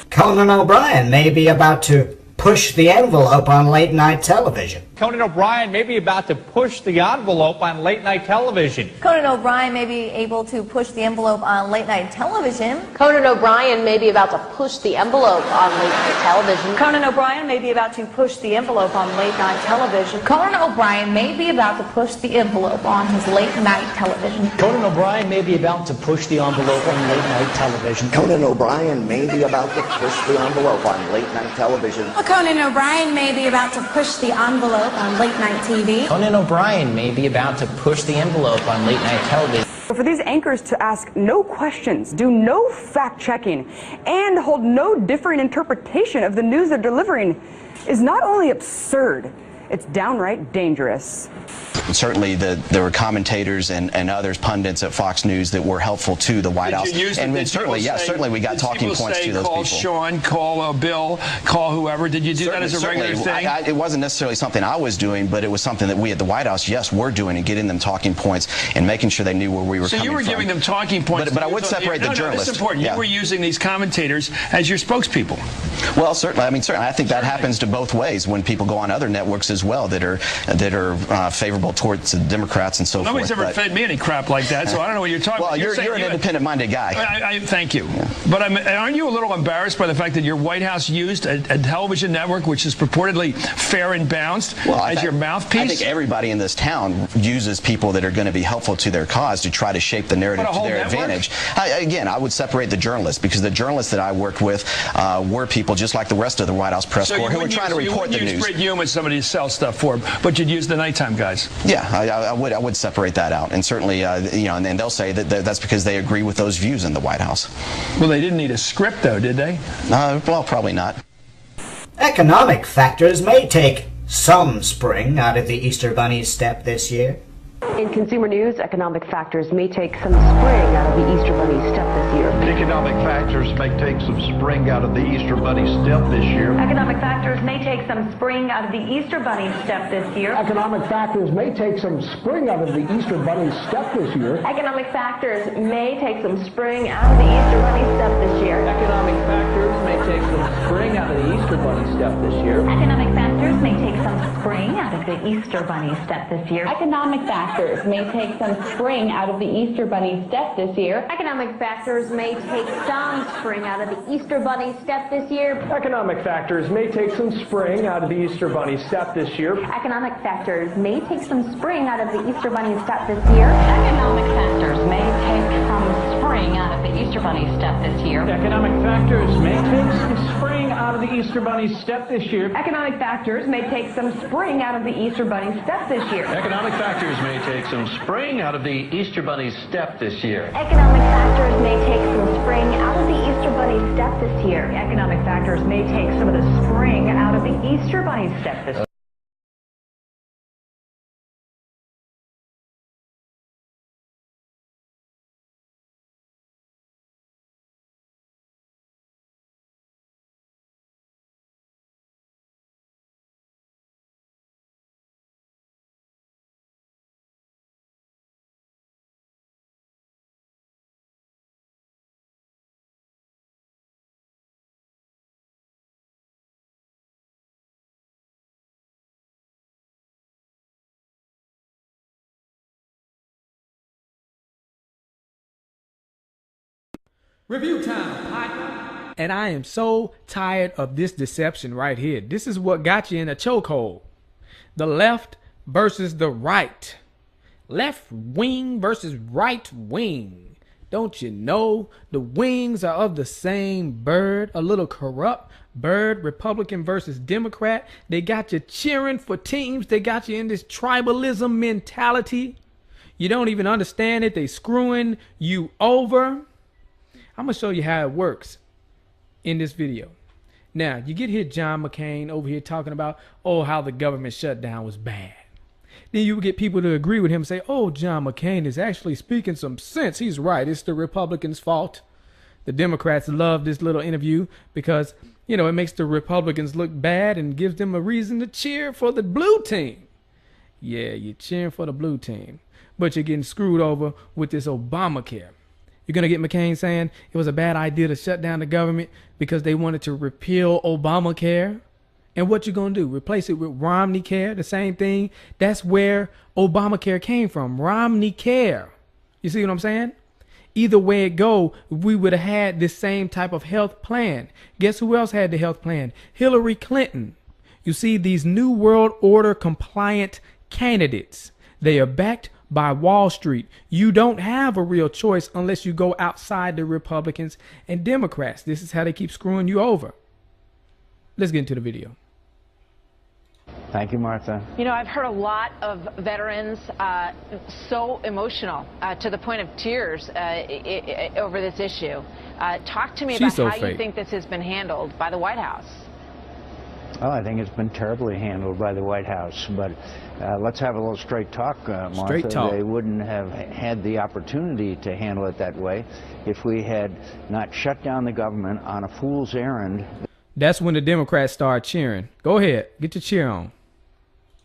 Conan O'Brien may be about to push the envelope on late-night television. Conan O'Brien may be about to push the envelope on late-night television. Conan O'Brien may be able to push the envelope on late-night television. Conan O'Brien may be about to push the envelope on late-night television. Conan O'Brien may be about to push the envelope on late-night television. Conan O'Brien may be about to push the envelope on his late-night television. Conan O'Brien may be about to push the envelope on late-night television. Conan O'Brien may be about to push the envelope on late-night television. Conan O'Brien may be about to push the envelope on late-night TV. Conan O'Brien may be about to push the envelope on late-night television. For these anchors to ask no questions, do no fact-checking, and hold no differing interpretation of the news they're delivering is not only absurd, it's downright dangerous. Certainly there were commentators and others, pundits at Fox News that were helpful to the White House. And certainly, yes, certainly we got talking points to those people. Call Sean, call Bill, call whoever. Did you do that as a regular thing? It wasn't necessarily something I was doing, but it was something that we at the White House, yes, were doing and getting them talking points and making sure they knew where we were coming from. So you were giving them talking points. But I would separate the journalists. That's important. You were using these commentators as your spokespeople. Well, certainly. I mean, certainly. I think that happens to both ways when people go on other networks as well that are favorable towards the Democrats and so forth. Nobody's ever fed me any crap like that, so I don't know what you're talking about. Well, you're an independent-minded guy. Thank you. But aren't you a little embarrassed by the fact that your White House used a television network which is purportedly fair and balanced as your mouthpiece? I think everybody in this town uses people that are going to be helpful to their cause to try to shape the narrative to their advantage. Again, I would separate the journalists because the journalists that I worked with were people just like the rest of the White House press corps who were trying to report the news. You wouldn't use Brit Hume as somebody to sell stuff for, but you'd use the nighttime guys. Yeah, I would separate that out, and certainly, and they'll say that that's because they agree with those views in the White House. Well, they didn't need a script, though, did they? Well, probably not. Economic factors may take some spring out of the Easter Bunny's step this year. In consumer news, economic factors may take some spring out of the Easter Bunny's step this year. Economic factors may take some spring out of the Easter Bunny's step this year. Economic factors may take some spring out of the Easter Bunny's step this year. Economic factors may take some spring out of the Easter Bunny's step this year. Economic factors may take some spring out of the Easter Bunny's step this year. Economic factors may take some spring out of the Easter Bunny step this year. Economic factors may take some spring out of the Easter Bunny step this year. Economic factors may take some spring out of the Easter Bunny step this year. Economic factors may take some spring out of the Easter Bunny step this year. Economic factors may take some spring out of the Easter Bunny step this year. Economic factors may take some spring out of the Easter Bunny step this year. Economic factors may take some spring out of the Easter Bunny step this year. Economic factors may take some spring out of the Easter Bunny step this year. Economic factors may take some spring out of the Easter Bunny step this year. Economic factors may take some spring out of the Easter Bunny's step this year. Economic factors may take some spring out of the Easter Bunny step this year. Economic factors may take some of the spring out of the Easter Bunny step this year. Review time, partner. And I am so tired of this deception right here. This is what got you in a chokehold. The left versus the right. Left wing versus right wing. Don't you know the wings are of the same bird? A little corrupt bird. Republican versus Democrat. They got you cheering for teams. They got you in this tribalism mentality. You don't even understand it. They screwing you over. I'm going to show you how it works in this video. Now, you get here John McCain over here talking about, how the government shutdown was bad. Then you get people to agree with him and say, John McCain is actually speaking some sense. He's right. It's the Republicans' fault. The Democrats love this little interview because, it makes the Republicans look bad and gives them a reason to cheer for the blue team. Yeah, you're cheering for the blue team, but you're getting screwed over with this Obamacare. You're going to get McCain saying it was a bad idea to shut down the government because they wanted to repeal Obamacare. And what you gonna do? Replace it with Romney Care, the same thing? That's where Obamacare came from, Romney Care. You see what I'm saying? Either way it go, we would have had this same type of health plan. Guess who else had the health plan? Hillary Clinton. You see, these New World Order compliant candidates, they are backed by Wall Street. You don't have a real choice unless you go outside the Republicans and Democrats. This is how they keep screwing you over. Let's get into the video. Thank you, Martha. You know, I've heard a lot of veterans so emotional to the point of tears over this issue. Talk to me about how you think this has been handled by the White House. Well, I think it's been terribly handled by the White House, but let's have a little straight talk, Martha. Straight talk. They wouldn't have had the opportunity to handle it that way if we had not shut down the government on a fool's errand. That's when the Democrats start cheering. Go ahead, get your cheer on.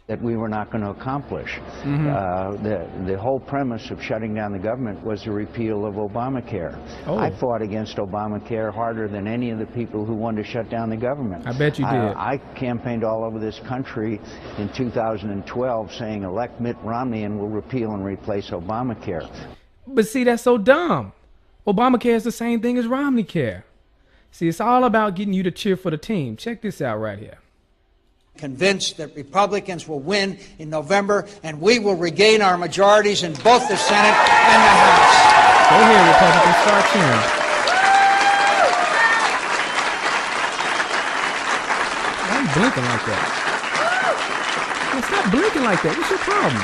That we were not going to accomplish. The whole premise of shutting down the government was the repeal of Obamacare. I fought against Obamacare harder than any of the people who wanted to shut down the government. I bet you did. I campaigned all over this country in 2012 saying elect Mitt Romney and we'll repeal and replace Obamacare. But see, that's so dumb. Obamacare is the same thing as Romney Care. See, it's all about getting you to cheer for the team. Check this out right here. Convinced that Republicans will win in November, and we will regain our majorities in both the Senate and the House. Go ahead, Republicans, start cheering. Why are you blinking like that? Well, stop blinking like that. What's your problem?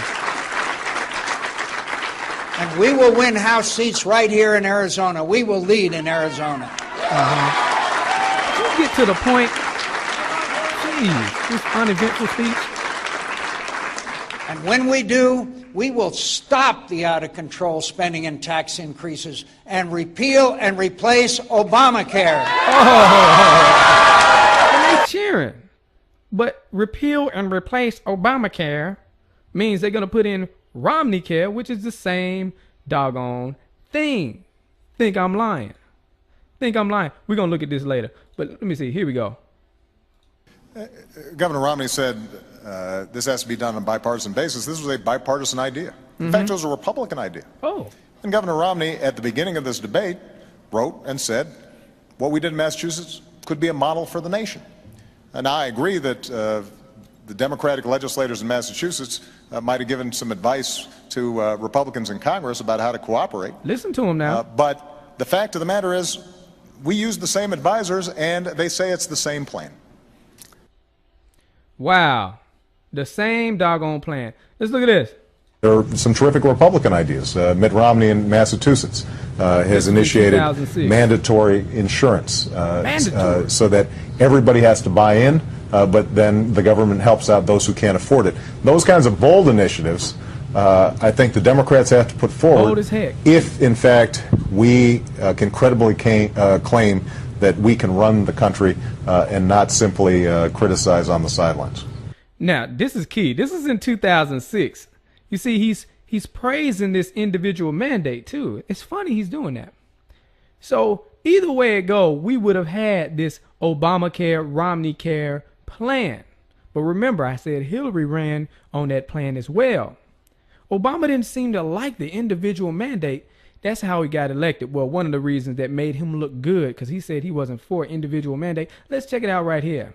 And we will win House seats right here in Arizona. We will lead in Arizona. Can you get to the point? Jeez, this uneventful speech. And when we do, we will stop the out-of-control spending and tax increases and repeal and replace Obamacare. And they cheering. But repeal and replace Obamacare means they're going to put in Romney Care, which is the same doggone thing. Think I'm lying. Think I'm lying. We're going to look at this later. But let me see. Here we go. Governor Romney said this has to be done on a bipartisan basis. This was a bipartisan idea. In fact, it was a Republican idea. And Governor Romney, at the beginning of this debate, wrote and said, what we did in Massachusetts could be a model for the nation. And I agree that the Democratic legislators in Massachusetts might have given some advice to Republicans in Congress about how to cooperate. Listen to them now. But the fact of the matter is, we use the same advisors, and they say it's the same plan. Wow. The same doggone plan. Let's look at this. There are some terrific Republican ideas. Mitt Romney in Massachusetts has initiated mandatory insurance so that everybody has to buy in, but then the government helps out those who can't afford it. Those kinds of bold initiatives, I think the Democrats have to put forward bold as heck. If, in fact, we can credibly claim that we can run the country and not simply criticize on the sidelines. Now, this is key. This is in 2006. You see, he's praising this individual mandate, too. It's funny he's doing that. So either way it go, we would have had this Obamacare, Romney Care plan. But remember, I said Hillary ran on that plan as well. Obama didn't seem to like the individual mandate. That's how he got elected. Well, one of the reasons that made him look good, because he said he wasn't for individual mandate. Let's check it out right here.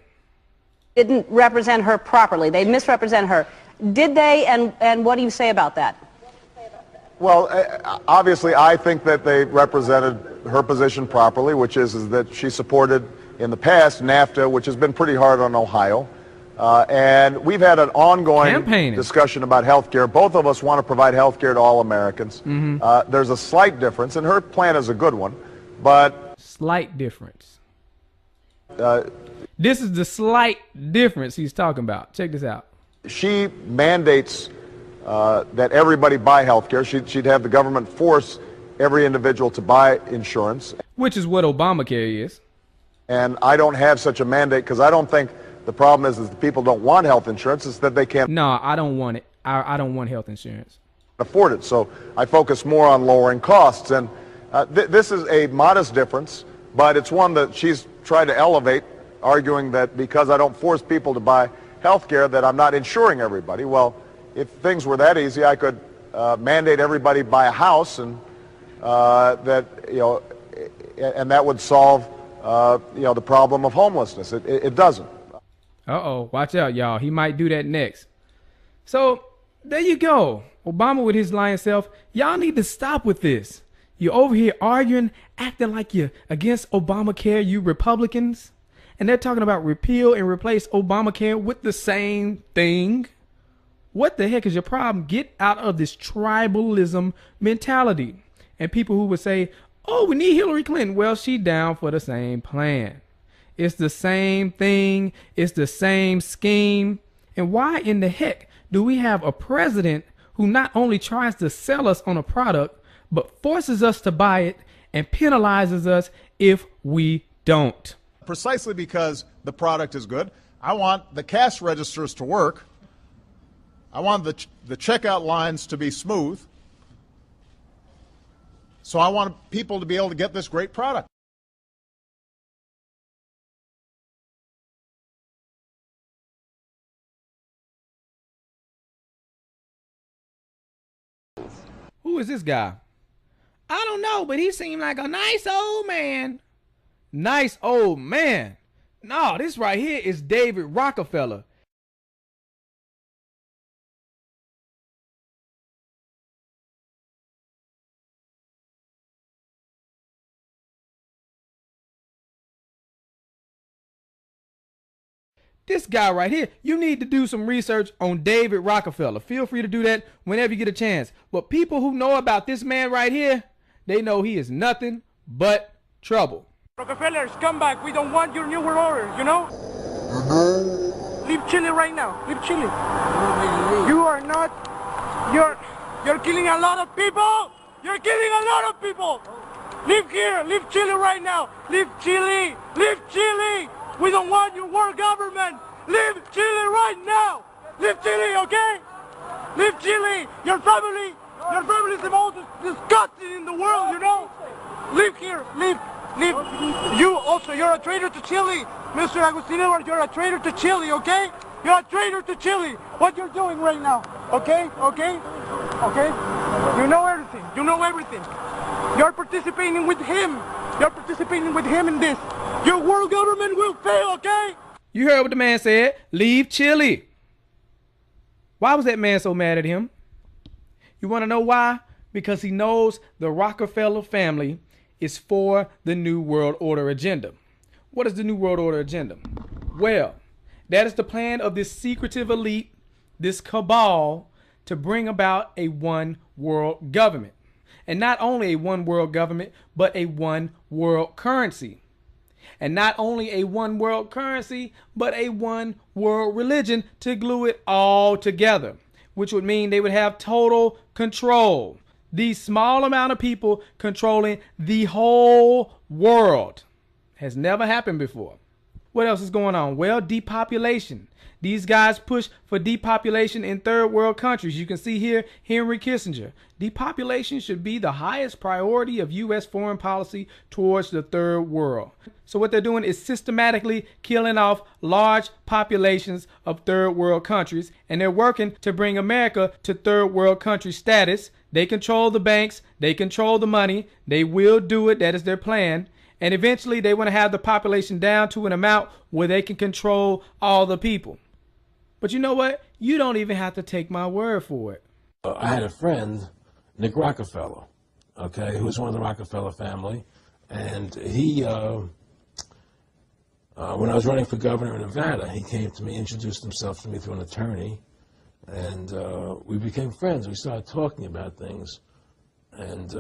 Didn't represent her properly. They misrepresent her. Did they, and what do you say about that? Well, obviously, I think that they represented her position properly, which is that she supported, in the past, NAFTA, which has been pretty hard on Ohio. And we've had an ongoing discussion about health care. Both of us want to provide health care to all Americans. There's a slight difference, and her plan is a good one, but... Slight difference. This is the slight difference he's talking about. Check this out. She mandates that everybody buy health care. She'd have the government force every individual to buy insurance. Which is what Obamacare is. And I don't have such a mandate because I don't think the problem is the people don't want health insurance. It's that they can't. No, I don't want it. I don't want health insurance. Afford it. So I focus more on lowering costs. And this is a modest difference, but it's one that she's tried to elevate arguing that because I don't force people to buy health care that I'm not insuring everybody. Well, if things were that easy, I could mandate everybody buy a house, and that would solve the problem of homelessness. It doesn't. Uh-oh, watch out, y'all. He might do that next. So there you go. Obama with his lying self. Y'all need to stop with this. You're over here arguing, acting like you're against Obamacare, you Republicans. And they're talking about repeal and replace Obamacare with the same thing. What the heck is your problem? Get out of this tribalism mentality. And people who would say, oh, we need Hillary Clinton. Well, she down for the same plan. It's the same thing. It's the same scheme. And why in the heck do we have a president who not only tries to sell us on a product, but forces us to buy it and penalizes us if we don't? Precisely because the product is good. I want the cash registers to work. I want the checkout lines to be smooth. So I want people to be able to get this great product. Who is this guy? I don't know, but he seemed like a nice old man. Nice old man. No, this right here is David Rockefeller. This guy right here, you need to do some research on David Rockefeller. Feel free to do that whenever you get a chance. But people who know about this man right here, they know he is nothing but trouble. Rockefellers, come back. We don't want your New World Order, you know? Leave Chile right now. Leave Chile. You are not... You're killing a lot of people. You're killing a lot of people. Leave here. Leave Chile right now. Leave Chile. Leave Chile. We don't want your world government. Leave Chile right now. Leave Chile, okay? Leave Chile. Your family is the most disgusting in the world, you know? Leave here. Leave. You also, you're a traitor to Chile. Mr. Agustin, you're a traitor to Chile, okay? You're a traitor to Chile. What you're doing right now, okay? Okay? Okay? You know everything. You know everything. You're participating with him. You're participating with him in this. Your world government will fail, okay? You heard what the man said. Leave Chile. Why was that man so mad at him? You want to know why? Because he knows the Rockefeller family is for the New World Order agenda. What is the New World Order agenda? Well, that is the plan of this secretive elite, this cabal, to bring about a one world government. And not only a one world government, but a one world currency. And not only a one world currency, but a one world religion to glue it all together, which would mean they would have total control. These small amount of people controlling the whole world has never happened before. What else is going on? Well, depopulation. These guys push for depopulation in third world countries. You can see here Henry Kissinger. Depopulation should be the highest priority of U.S. foreign policy towards the third world. So what they're doing is systematically killing off large populations of third world countries, and they're working to bring America to third world country status. They control the banks. They control the money. They will do it. That is their plan. And eventually they want to have the population down to an amount where they can control all the people. But you know what? You don't even have to take my word for it. I had a friend, Nick Rockefeller, okay, who was one of the Rockefeller family. And he, when I was running for governor in Nevada, he came to me, introduced himself to me through an attorney. And we became friends. We started talking about things. And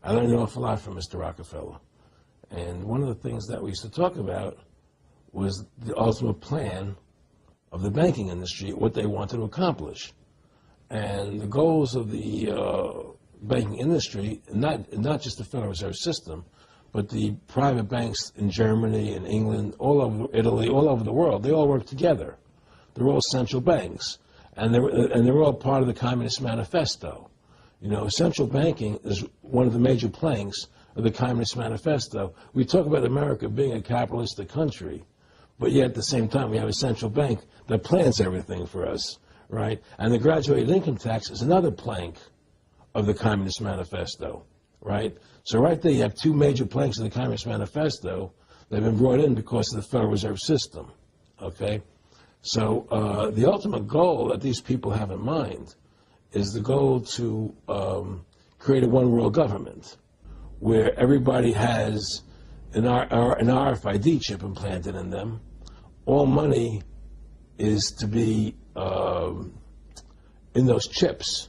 I learned an awful lot from Mr. Rockefeller. And one of the things that we used to talk about was the ultimate plan of the banking industry, what they wanted to accomplish. And the goals of the banking industry, not just the Federal Reserve System, but the private banks in Germany and England, all over Italy, all over the world, they all work together. They're all central banks. And they're all part of the Communist Manifesto. You know, central banking is one of the major planks of the Communist Manifesto. We talk about America being a capitalistic country, but yet at the same time we have a central bank that plans everything for us, right? And the graduated income tax is another plank of the Communist Manifesto, right? So right there you have two major planks of the Communist Manifesto that have been brought in because of the Federal Reserve System, okay? So the ultimate goal that these people have in mind is the goal to create a one-world government where everybody has an RFID chip implanted in them. All money is to be in those chips,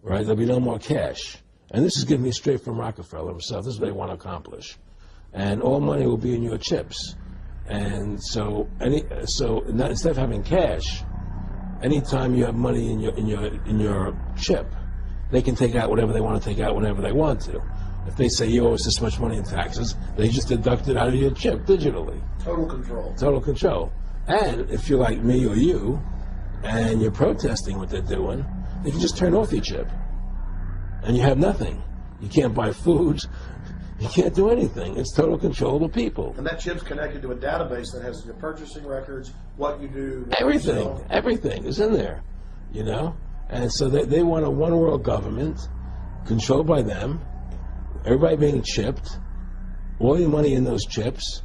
right? There'll be no more cash. And this is giving me straight from Rockefeller himself. This is what they want to accomplish. And all money will be in your chips. And so instead of having cash, anytime you have money in your chip, they can take out whatever they want to take out whenever they want to. If they say you owe us this much money in taxes, they just deduct it out of your chip digitally. Total control. Total control. And if you're like me or you, and you're protesting what they're doing, they can just turn off your chip. And you have nothing. You can't buy food. You can't do anything. It's total control of the people. And that chip's connected to a database that has your purchasing records, what you do. Everything. Everything is in there, you know? And so they want a one-world government controlled by them, everybody being chipped, all your money in those chips,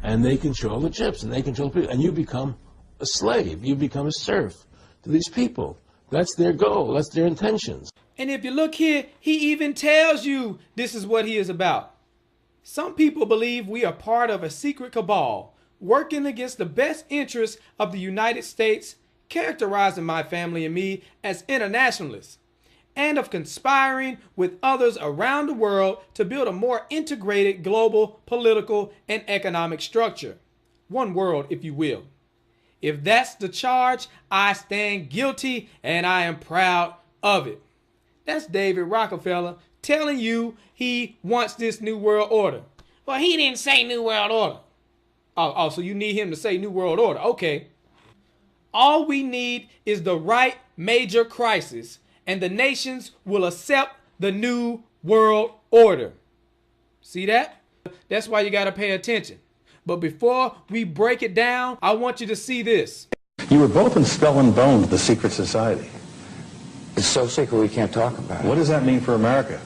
and they control the chips, and they control people. And you become a slave. You become a serf to these people. That's their goal. That's their intentions. And if you look here, he even tells you this is what he is about. Some people believe we are part of a secret cabal working against the best interests of the United States, characterizing my family and me as internationalists, and of conspiring with others around the world to build a more integrated global political and economic structure. One world, if you will. If that's the charge, I stand guilty and I am proud of it. That's David Rockefeller telling you he wants this new world order. Well, he didn't say new world order. Oh, so you need him to say new world order. Okay. All we need is the right major crisis, and the nations will accept the new world order. See that? That's why you got to pay attention. But before we break it down, I want you to see this. You were both in Skull and Bones, the secret society. It's so secret we can't talk about it. What does that mean for America?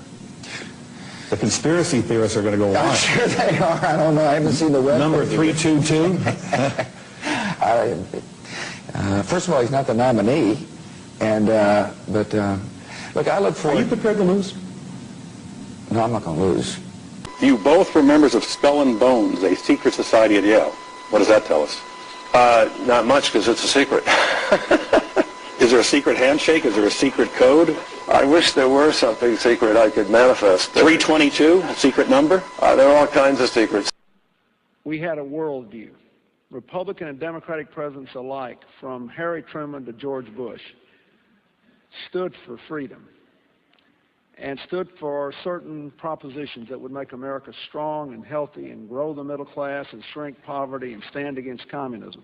The conspiracy theorists are going to go on. I'm sure they are. I don't know. I haven't seen the web. Number 322? First of all, he's not the nominee. And, look, I look forward... Are you prepared to lose? No, I'm not going to lose. You both were members of Skull and Bones, a secret society at Yale. What does that tell us? Not much, because it's a secret. Is there a secret handshake? Is there a secret code? I wish there were something secret I could manifest. 322, a secret number? There are all kinds of secrets. We had a worldview, Republican and Democratic presidents alike, from Harry Truman to George Bush, stood for freedom and stood for certain propositions that would make America strong and healthy and grow the middle class and shrink poverty and stand against communism.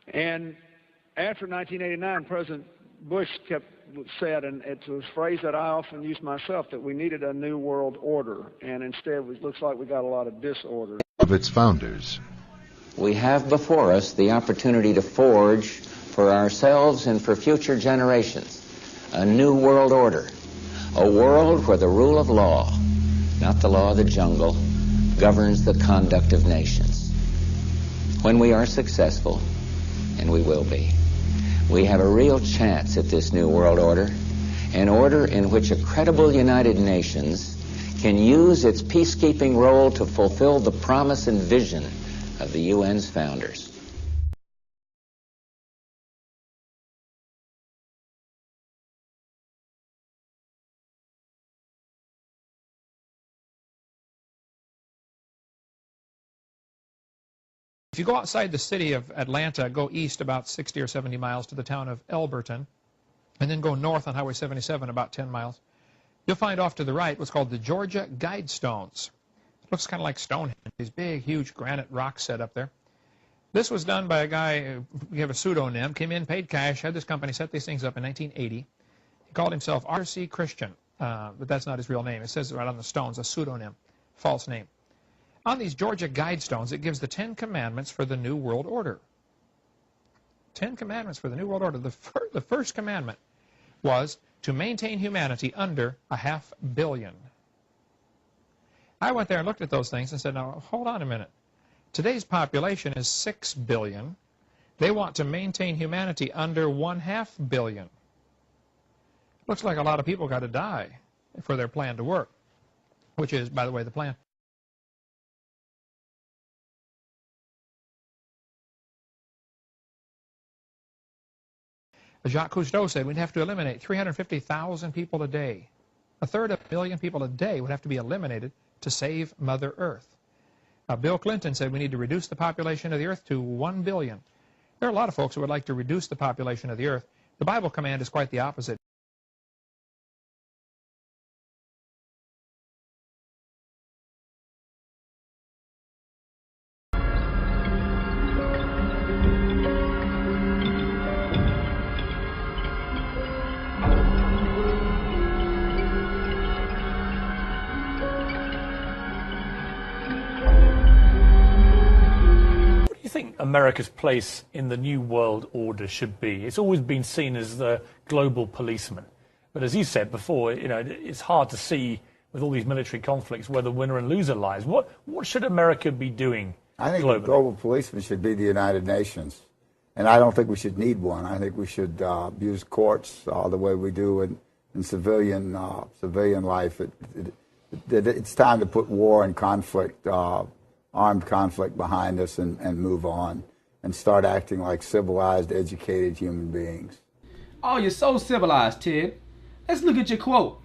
And after 1989, President Bush said, and it's a phrase that I often use myself, that we needed a new world order, and instead it looks like we got a lot of disorder. Of its founders. We have before us the opportunity to forge for ourselves and for future generations a new world order, a world where the rule of law, not the law of the jungle, governs the conduct of nations. When we are successful, and we will be, we have a real chance at this new world order, an order in which a credible United Nations can use its peacekeeping role to fulfill the promise and vision of the UN's founders. If you go outside the city of Atlanta, go east about 60 or 70 miles to the town of Elberton, and then go north on Highway 77 about 10 miles, you'll find off to the right what's called the Georgia Guidestones. It looks kind of like Stonehenge, these big, huge granite rocks set up there. This was done by a guy, we have a pseudonym, came in, paid cash, had this company set these things up in 1980. He called himself R.C. Christian. but that's not his real name. It says right on the stones, a pseudonym, false name. On these Georgia Guidestones, it gives the 10 Commandments for the New World Order. 10 Commandments for the New World Order. The first commandment was to maintain humanity under 500 million. I went there and looked at those things and said, now, hold on a minute. Today's population is 6 billion. They want to maintain humanity under 0.5 billion. Looks like a lot of people got to die for their plan to work, which is, by the way, the plan. Jacques Cousteau said we'd have to eliminate 350,000 people a day. 1/3 of a million people a day would have to be eliminated to save Mother Earth. Bill Clinton said we need to reduce the population of the Earth to 1 billion. There are a lot of folks who would like to reduce the population of the Earth. The Bible command is quite the opposite. America's place in the New World Order should be? It's always been seen as the global policeman. But as you said before, you know, it's hard to see with all these military conflicts where the winner and loser lies. What should America be doing I think globally? The global policeman should be the United Nations. And I don't think we should need one. I think we should use courts the way we do in civilian life. It's time to put war and conflict, armed conflict behind us and move on and start acting like civilized, educated human beings. Oh, you're so civilized, Ted. Let's look at your quote.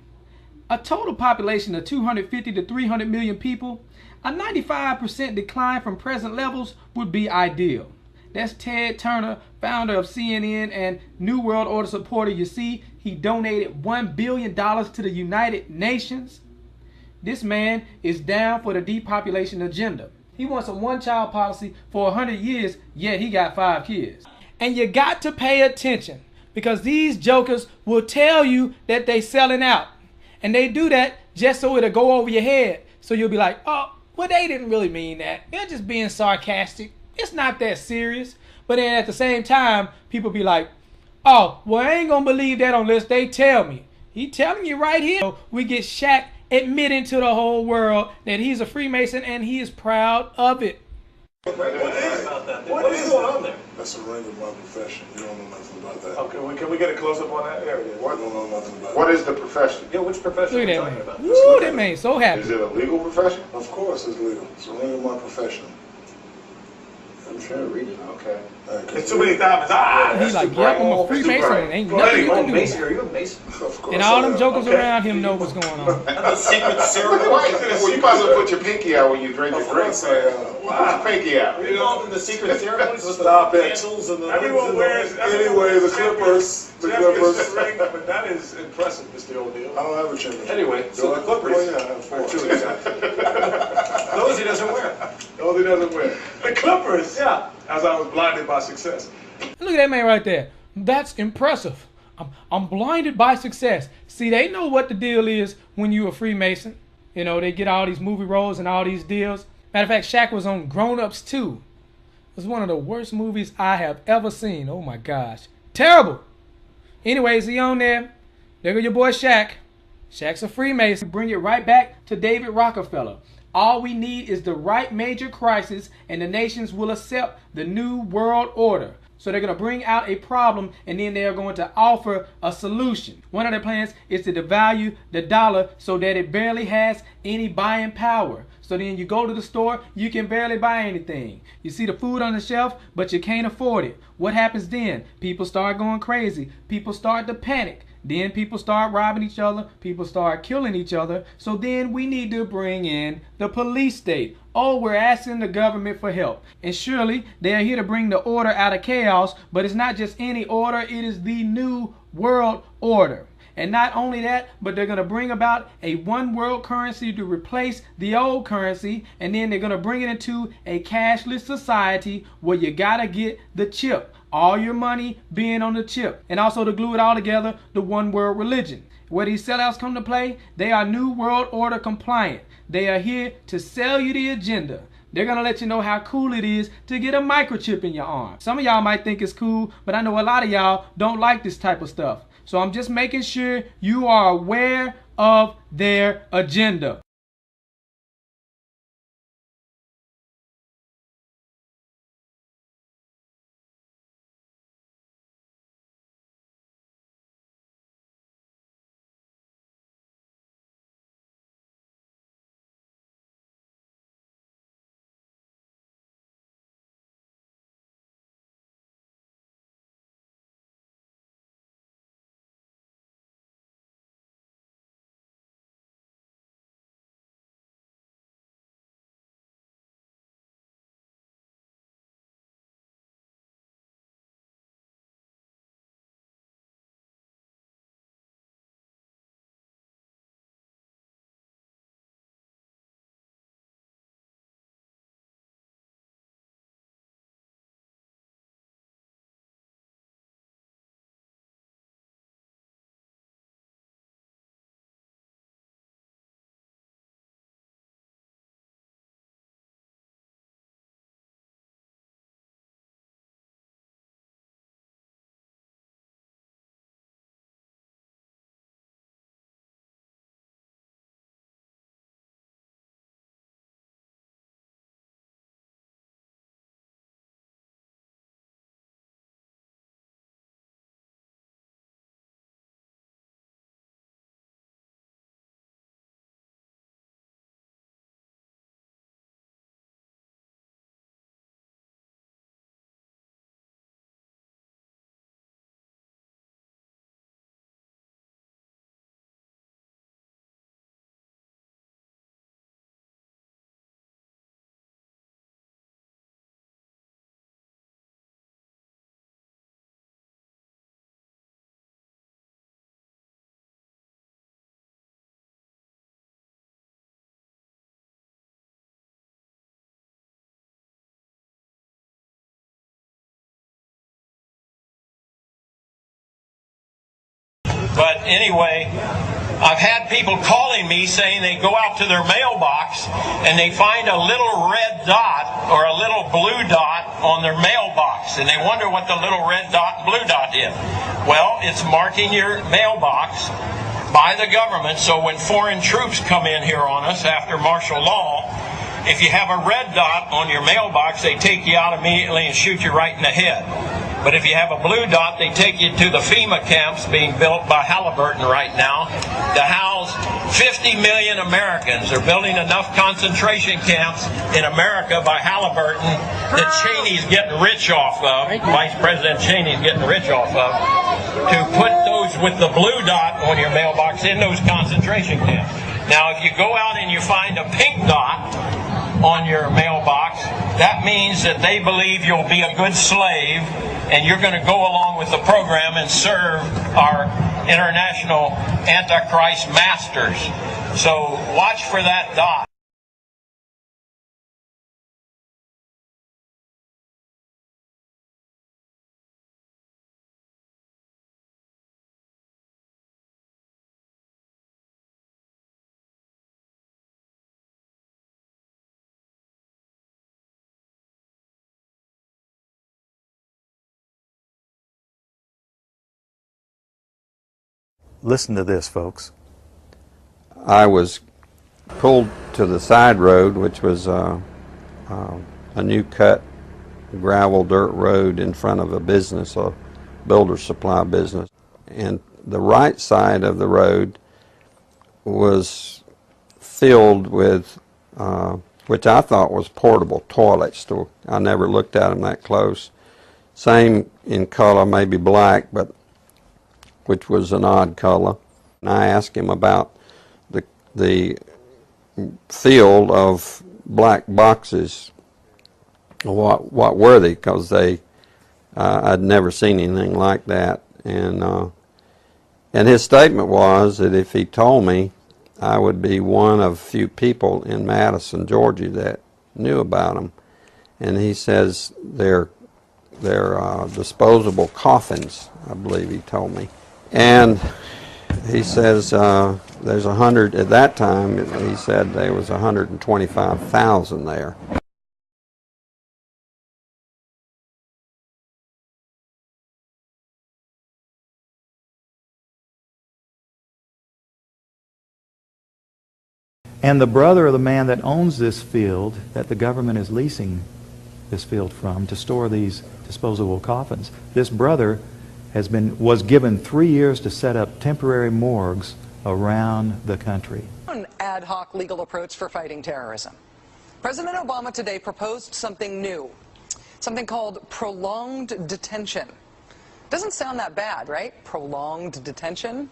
A total population of 250 to 300 million people, a 95% decline from present levels would be ideal. That's Ted Turner, founder of CNN and New World Order supporter. You see, he donated $1 billion to the United Nations. This man is down for the depopulation agenda. He wants a one-child policy for 100 years, yet he got 5 kids. And you got to pay attention, because these jokers will tell you that they selling out. And they do that just so it'll go over your head. So you'll be like, oh, well, they didn't really mean that. They're just being sarcastic. It's not that serious. But then at the same time, people be like, oh, well, I ain't gonna believe that unless they tell me. He telling you right here. We get Shaq admitting to the whole world that he's a Freemason and he is proud of it. What is going on there? That's a ring of my profession. You don't know nothing about that. Okay, can we get a close-up on that area? What? Don't know nothing about What is the profession? Yeah, which profession are you talking about? Woo, that man so happy. Is it a legal profession? Of course it's legal. It's a ring of my profession. I'm trying to read it. Okay. It's too many diamonds. He's like, yep, I'm a Freemason and ain't nothing you can do. Mason, are you a Mason? Of course. And all them jokers around him know what's going on. The secret ceremony. Well, you might as well put your pinky out when you drink your drink. Put your pinky out. You know, in the secret ceremonies with the candles and the everyone wears. Anyway, the Clippers. The Clippers. But that is impressive, Mr. O'Neal. I don't have a championship. Anyway, so the Clippers. Oh yeah, I have 4. Those he doesn't wear. Those he doesn't wear. The Clippers. Yeah. As I was blinded by success. Look at that man right there. That's impressive. I'm blinded by success. See, they know what the deal is when you're a Freemason. You know, they get all these movie roles and all these deals. Matter of fact, Shaq was on Grown Ups 2. It was one of the worst movies I have ever seen. Oh my gosh. Terrible. Anyways, he on there. There go your boy Shaq. Shaq's a Freemason. Bring it right back to David Rockefeller. All we need is the right major crisis and the nations will accept the New World Order. So they're going to bring out a problem and then they're going to offer a solution. One of their plans is to devalue the dollar so that it barely has any buying power. So then you go to the store, you can barely buy anything. You see the food on the shelf, but you can't afford it. What happens then? People start going crazy. People start to panic. Then people start robbing each other. People start killing each other. So then we need to bring in the police state. Oh, we're asking the government for help. And surely they are here to bring the order out of chaos. But it's not just any order. It is the New World Order. And not only that, but they're going to bring about a one world currency to replace the old currency. And then they're going to bring it into a cashless society where you got to get the chip. all your money being on the chip. And also to glue it all together, the one world religion. Where these sellouts come to play, they are New World Order compliant. They are here to sell you the agenda. They're going to let you know how cool it is to get a microchip in your arm. Some of y'all might think it's cool, but I know a lot of y'all don't like this type of stuff. So I'm just making sure you are aware of their agenda. But anyway, I've had people calling me saying they go out to their mailbox and they find a little red dot or a little blue dot on their mailbox, and they wonder what the little red dot and blue dot is. Well, it's marking your mailbox by the government, so when foreign troops come in here on us after martial law, if you have a red dot on your mailbox, they take you out immediately and shoot you right in the head. But if you have a blue dot, they take you to the FEMA camps being built by Halliburton right now to house 50 million Americans. They're building enough concentration camps in America by Halliburton that Cheney's getting rich off of, Vice President Cheney's getting rich off of, to put those with the blue dot on your mailbox in those concentration camps. Now, if you go out and you find a pink dot on your mailbox, that means that they believe you'll be a good slave and you're going to go along with the program and serve our international Antichrist masters. So watch for that dot. Listen to this, folks. I was pulled to the side road, which was a new cut gravel dirt road in front of a business, a builder supply business. And the right side of the road was filled with, which I thought was portable toilets. I never looked at them that close. Same in color, maybe black, but which was an odd color. And I asked him about the field of black boxes. What were they? Because I'd never seen anything like that. And his statement was that if he told me, I would be one of few people in Madison, Georgia that knew about them. And he says they're They're disposable coffins, I believe he told me. And he says there's 100, at that time, he said there was 125,000 there. And the brother of the man that owns this field, that the government is leasing this field from to store these disposable coffins, this brother was given 3 years to set up temporary morgues around the country. An ad hoc legal approach for fighting terrorism. President Obama today proposed something new, something called prolonged detention. Doesn't sound that bad, right? Prolonged detention.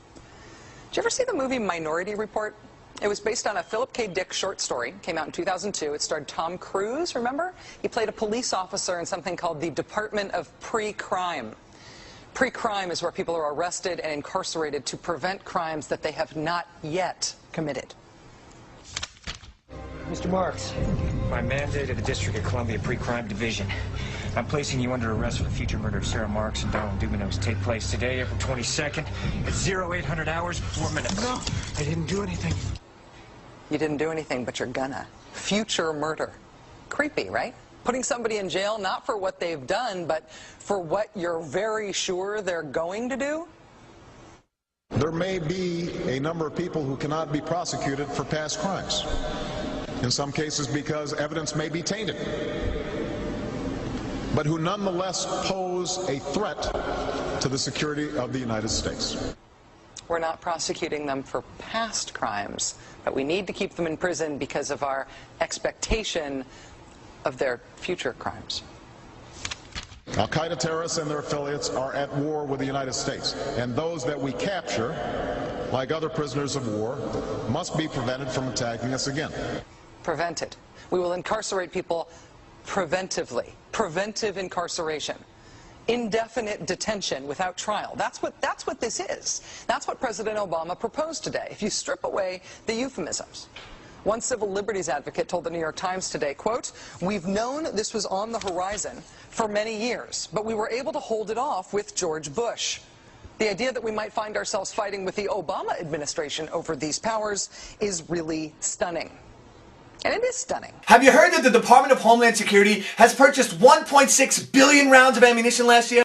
Did you ever see the movie Minority Report? It was based on a Philip K. Dick short story. Came out in 2002. It starred Tom Cruise, remember? He played a police officer in something called the Department of Pre-Crime. Pre-crime is where people are arrested and incarcerated to prevent crimes that they have not yet committed. Mr. Marks, by mandate of the District of Columbia Pre-Crime Division, I'm placing you under arrest for the future murder of Sarah Marks and Donald Dubinos. Take place today, April 22nd, at 0800 hours, 4 minutes. No, I didn't do anything. You didn't do anything, but you're gonna. Future murder. Creepy, right? Putting somebody in jail not for what they've done, but for what you're very sure they're going to do? There may be a number of people who cannot be prosecuted for past crimes. In some cases because evidence may be tainted, but who nonetheless pose a threat to the security of the United States. We're not prosecuting them for past crimes, but we need to keep them in prison because of our expectation of their future crimes. Al-Qaeda terrorists and their affiliates are at war with the United States, and those that we capture, like other prisoners of war, must be prevented from attacking us again. Prevented. We will incarcerate people preventively. Preventive incarceration. Indefinite detention without trial. That's what this is. That's what President Obama proposed today, if you strip away the euphemisms. One civil liberties advocate told the New York Times today, quote, "We've known this was on the horizon for many years, but we were able to hold it off with George Bush. The idea that we might find ourselves fighting with the Obama administration over these powers is really stunning." And it is stunning. Have you heard that the Department of Homeland Security has purchased 1.6 billion rounds of ammunition last year?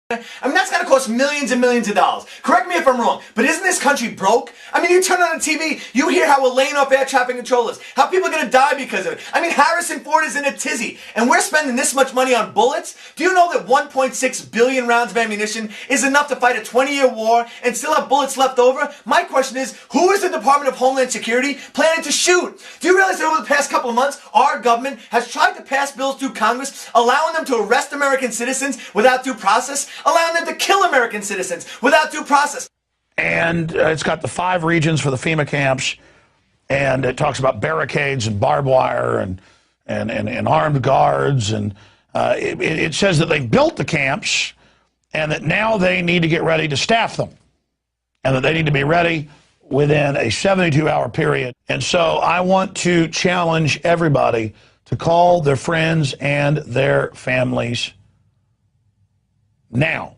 I mean, that's going to cost millions and millions of dollars. Correct me if I'm wrong, but isn't this country broke? I mean, you turn on the TV, you hear how we're laying off air traffic controllers, how people are going to die because of it. I mean, Harrison Ford is in a tizzy, and we're spending this much money on bullets? Do you know that 1.6 billion rounds of ammunition is enough to fight a 20-year war and still have bullets left over? My question is, who is the Department of Homeland Security planning to shoot? Do you realize that over the past couple of months, our government has tried to pass bills through Congress allowing them to arrest American citizens without due process, allowing them to kill American citizens without due process? And it's got the 5 regions for the FEMA camps, and it talks about barricades and barbed wire and armed guards, and it says that they've built the camps and that now they need to get ready to staff them, and that they need to be ready within a 72-hour period. And so I want to challenge everybody to call their friends and their families now,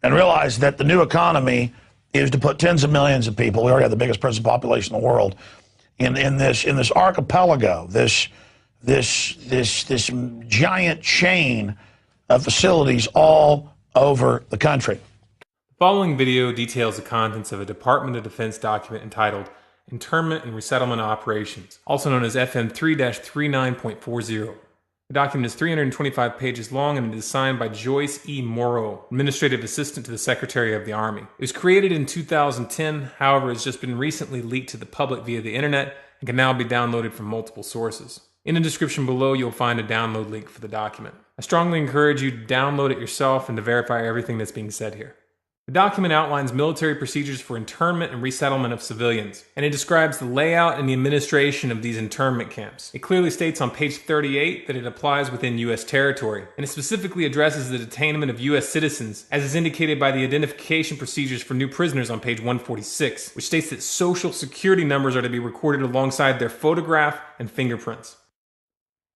and realize that the new economy is to put tens of millions of people, we already have the biggest prison population in the world, in this archipelago, this giant chain of facilities all over the country. The following video details the contents of a Department of Defense document entitled Internment and Resettlement Operations, also known as FM 3-39.40. The document is 325 pages long and it is signed by Joyce E. Morrow, Administrative Assistant to the Secretary of the Army. It was created in 2010, however, has just been recently leaked to the public via the internet and can now be downloaded from multiple sources. In the description below, you'll find a download link for the document. I strongly encourage you to download it yourself and to verify everything that's being said here. The document outlines military procedures for internment and resettlement of civilians, and it describes the layout and the administration of these internment camps. It clearly states on page 38 that it applies within U.S. territory, and it specifically addresses the detainment of U.S. citizens, as is indicated by the identification procedures for new prisoners on page 146, which states that social security numbers are to be recorded alongside their photograph and fingerprints.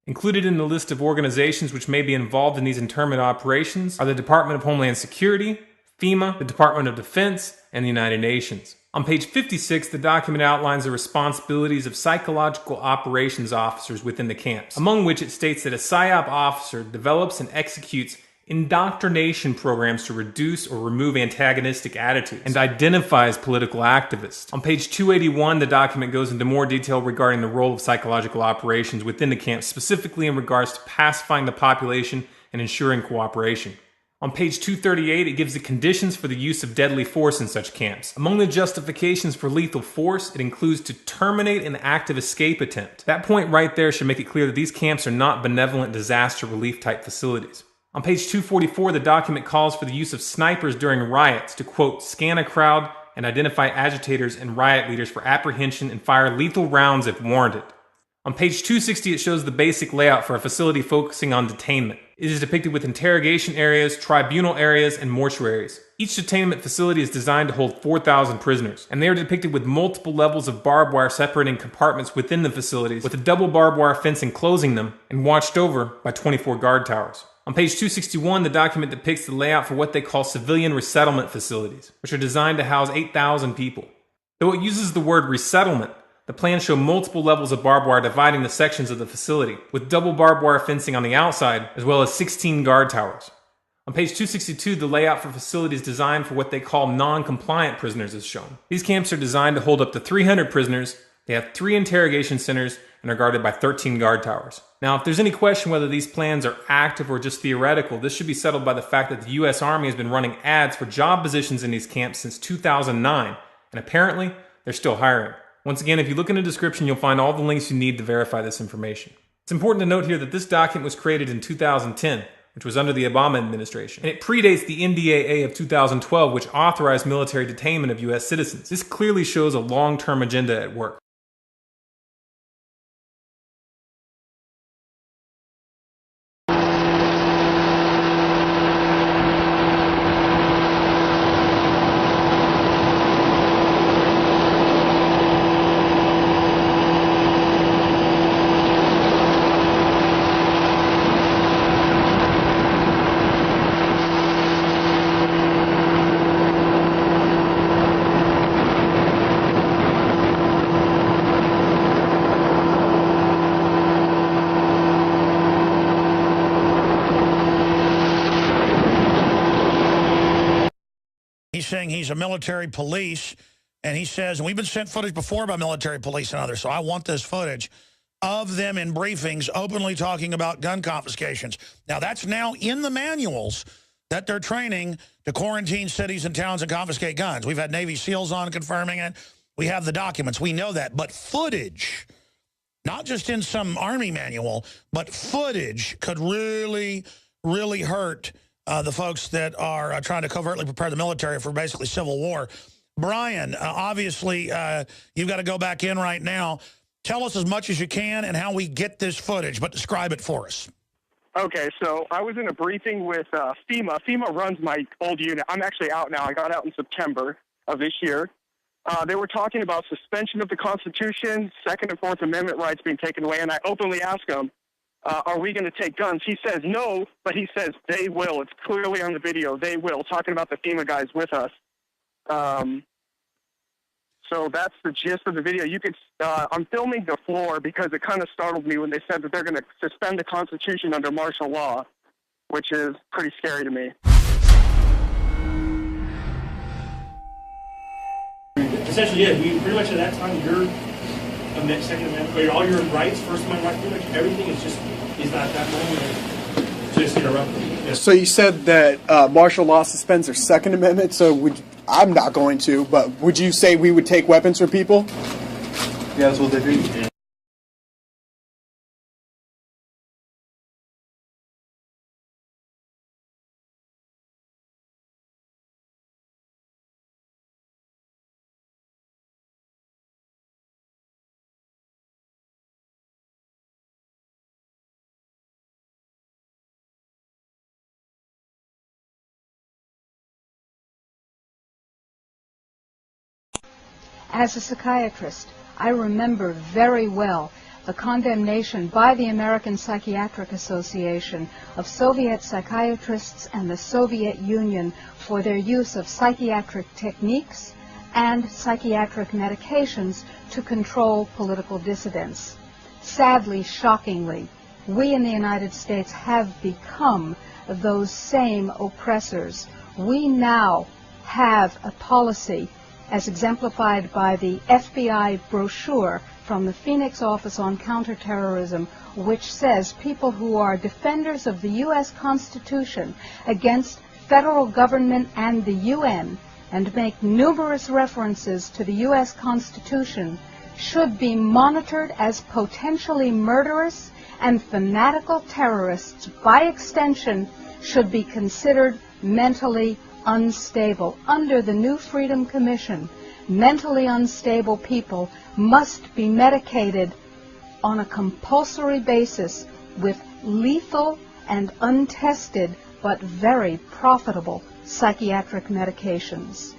Included in the list of organizations which may be involved in these internment operations are the Department of Homeland Security, FEMA, the Department of Defense, and the United Nations. On page 56, the document outlines the responsibilities of psychological operations officers within the camps, among which it states that a PSYOP officer develops and executes indoctrination programs to reduce or remove antagonistic attitudes and identifies political activists. On page 281, the document goes into more detail regarding the role of psychological operations within the camps, specifically in regards to pacifying the population and ensuring cooperation. On page 238, it gives the conditions for the use of deadly force in such camps. Among the justifications for lethal force, it includes to terminate an active escape attempt. That point right there should make it clear that these camps are not benevolent disaster relief type facilities. On page 244, the document calls for the use of snipers during riots to, quote, scan a crowd and identify agitators and riot leaders for apprehension and fire lethal rounds if warranted. On page 260, it shows the basic layout for a facility focusing on detainment. It is depicted with interrogation areas, tribunal areas, and mortuaries. Each detainment facility is designed to hold 4,000 prisoners, and they are depicted with multiple levels of barbed wire separating compartments within the facilities, with a double barbed wire fence enclosing them, and watched over by 24 guard towers. On page 261, the document depicts the layout for what they call civilian resettlement facilities, which are designed to house 8,000 people. Though it uses the word resettlement, the plans show multiple levels of barbed wire dividing the sections of the facility, with double barbed wire fencing on the outside, as well as 16 guard towers. On page 262, the layout for facilities designed for what they call non-compliant prisoners is shown. These camps are designed to hold up to 300 prisoners, they have 3 interrogation centers, and are guarded by 13 guard towers. Now, if there's any question whether these plans are active or just theoretical, this should be settled by the fact that the U.S. Army has been running ads for job positions in these camps since 2009, and apparently, they're still hiring. Once again, if you look in the description, you'll find all the links you need to verify this information. It's important to note here that this document was created in 2010, which was under the Obama administration, and it predates the NDAA of 2012, which authorized military detainment of U.S. citizens. This clearly shows a long-term agenda at work. He's saying he's a military police, and he says, and we've been sent footage before by military police and others, so I want this footage of them in briefings openly talking about gun confiscations. Now, that's now in the manuals that they're training to quarantine cities and towns and confiscate guns. We've had Navy SEALs on confirming it. We have the documents. We know that. But footage, not just in some Army manual, but footage could really, really hurt the folks that are trying to covertly prepare the military for basically civil war. Brian, obviously, you've got to go back in right now. Tell us as much as you can and how we get this footage, but describe it for us. Okay, so I was in a briefing with FEMA. FEMA runs my old unit. I'm actually out now. I got out in September of this year. They were talking about suspension of the Constitution, Second and Fourth Amendment rights being taken away, and I openly asked them, are we going to take guns? He says no, but he says they will. It's clearly on the video. They will, talking about the FEMA guys with us. So that's the gist of the video. You could, I'm filming the floor because it kind of startled me when they said that they're going to suspend the Constitution under martial law, which is pretty scary to me. Essentially, yeah, we pretty much at that time, your Second Amendment, all your rights, First Amendment rights, pretty much everything is not that moment. Just interrupting. Yeah. So you said that martial law suspends their Second Amendment, so I'm not going to, but would you say we would take weapons from people? Yeah, that's what they do. Yeah. As a psychiatrist, I remember very well the condemnation by the American Psychiatric Association of Soviet psychiatrists and the Soviet Union for their use of psychiatric techniques and psychiatric medications to control political dissidents. Sadly, shockingly, we in the United States have become those same oppressors. We now have a policy, as exemplified by the FBI brochure from the Phoenix Office on Counterterrorism, which says people who are defenders of the U.S. Constitution against federal government and the UN, and make numerous references to the U.S. Constitution, should be monitored as potentially murderous, and fanatical terrorists, by extension, should be considered mentally unstable. Under the New Freedom Commission, mentally unstable people must be medicated on a compulsory basis with lethal and untested but very profitable psychiatric medications.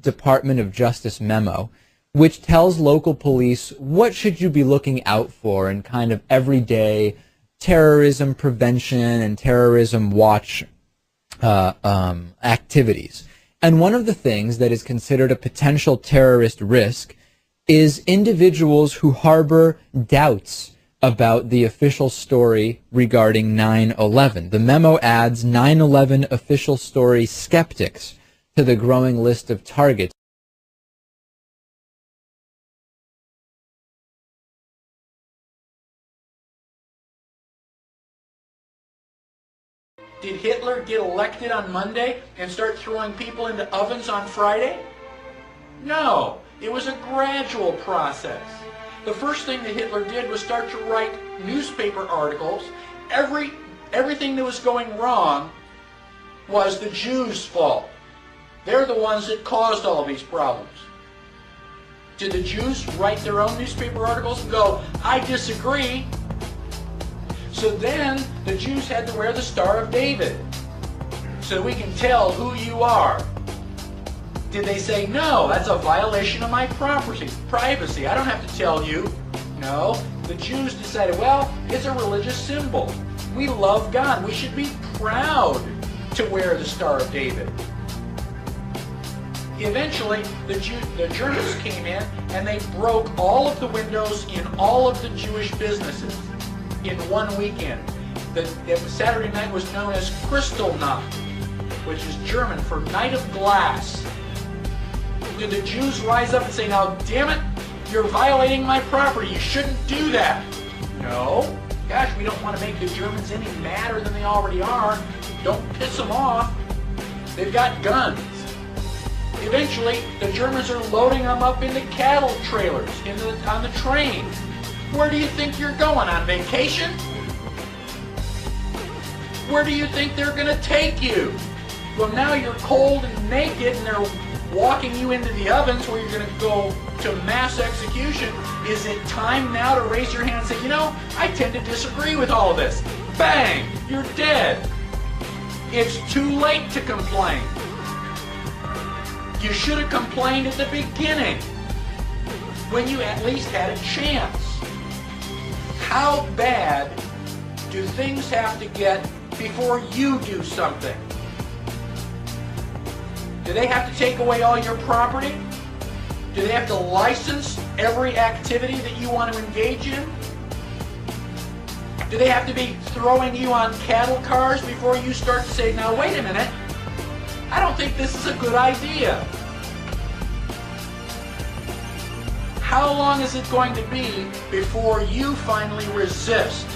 Department of Justice memo, which tells local police what should you be looking out for in kind of everyday terrorism prevention and terrorism watch activities. And one of the things that is considered a potential terrorist risk is individuals who harbor doubts about the official story regarding 9/11. The memo adds 9/11 official story skeptics to the growing list of targets. Did Hitler get elected on Monday and start throwing people into ovens on Friday? No, it was a gradual process. The first thing that Hitler did was start to write newspaper articles. Everything that was going wrong was the Jews' fault. They're the ones that caused all these problems. Did the Jews write their own newspaper articles and go, I disagree? So then the Jews had to wear the Star of David so we can tell who you are. Did they say, no, that's a violation of my privacy. I don't have to tell you. No, the Jews decided, well, it's a religious symbol. We love God. We should be proud to wear the Star of David. Eventually, the Germans came in and they broke all of the windows in all of the Jewish businesses in one weekend. The Saturday night was known as Kristallnacht, which is German for Night of Glass. Did the Jews rise up and say, now damn it, you're violating my property, you shouldn't do that? No. Gosh, we don't want to make the Germans any madder than they already are. Don't piss them off. They've got guns. Eventually, the Germans are loading them up into cattle trailers on the train. Where do you think you're going, on vacation? Where do you think they're going to take you? Well, now you're cold and naked and they're walking you into the ovens where you're going to go to mass execution. Is it time now to raise your hand and say, you know, I tend to disagree with all of this? Bang! You're dead. It's too late to complain. You should have complained at the beginning, when you at least had a chance. How bad do things have to get before you do something? Do they have to take away all your property? Do they have to license every activity that you want to engage in? Do they have to be throwing you on cattle cars before you start to say, now wait a minute, I don't think this is a good idea? How long is it going to be before you finally resist?